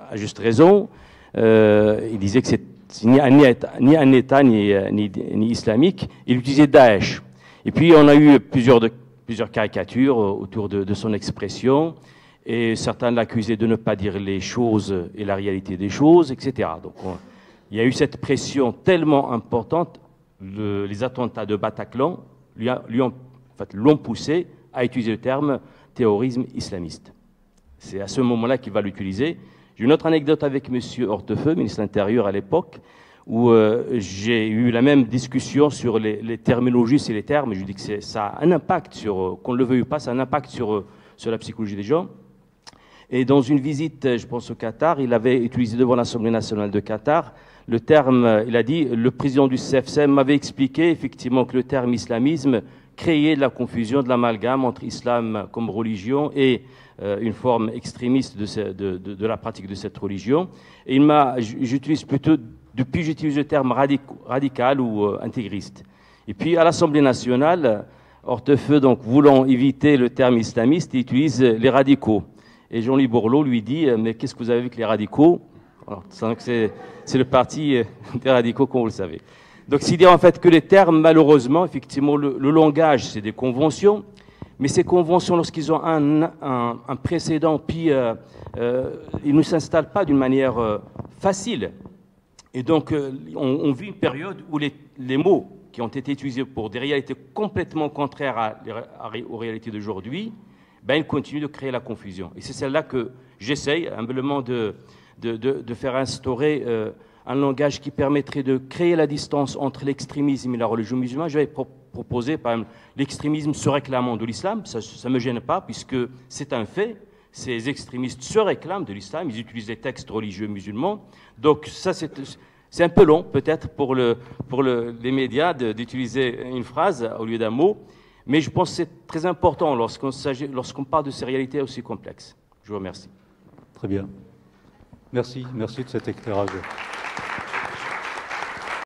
à juste raison. Il disait que c'est ni un État ni islamique. Il utilisait Daesh. Et puis on a eu plusieurs caricatures autour de son expression. Et certains l'accusaient de ne pas dire les choses et la réalité des choses, etc. Donc il y a eu cette pression tellement importante, les attentats de Bataclan l'ont poussé à utiliser le terme terrorisme islamiste. C'est à ce moment-là qu'il va l'utiliser. J'ai une autre anecdote avec M. Hortefeux, ministre de l'Intérieur à l'époque, où j'ai eu la même discussion sur les terminologies et les termes. Je dis que ça a un impact qu'on ne le veuille pas, ça a un impact sur la psychologie des gens. Et dans une visite, je pense au Qatar, il avait utilisé devant l'Assemblée nationale de Qatar le terme, il a dit, le président du CFCM m'avait expliqué effectivement que le terme islamisme créait de la confusion, de l'amalgame entre islam comme religion et une forme extrémiste de la pratique de cette religion. Et j'utilise plutôt, depuis j'utilise le terme radical ou intégriste. Et puis à l'Assemblée nationale, Hortefeux, donc voulant éviter le terme islamiste, il utilise les radicaux. Et Jean-Louis Borloo lui dit « Mais qu'est-ce que vous avez avec les radicaux ?» Alors, c'est le parti des radicaux, comme vous le savez. Donc, c'est dire en fait que les termes, malheureusement, effectivement, le langage, c'est des conventions, mais ces conventions, lorsqu'ils ont un précédent, puis ils ne s'installent pas d'une manière facile. Et donc, on vit une période où les mots qui ont été utilisés pour des réalités complètement contraires aux réalités d'aujourd'hui, ils continuent de créer la confusion. Et c'est celle-là que j'essaye humblement de faire instaurer un langage qui permettrait de créer la distance entre l'extrémisme et la religion musulmane. Je vais proposer, par exemple, l'extrémisme se réclamant de l'islam. Ça ne me gêne pas, puisque c'est un fait. Ces extrémistes se réclament de l'islam. Ils utilisent les textes religieux musulmans. Donc ça, c'est un peu long, peut-être, pour les médias d'utiliser une phrase au lieu d'un mot. Mais je pense que c'est très important lorsqu'on parle de ces réalités aussi complexes. Je vous remercie. Très bien. Merci de cet éclairage.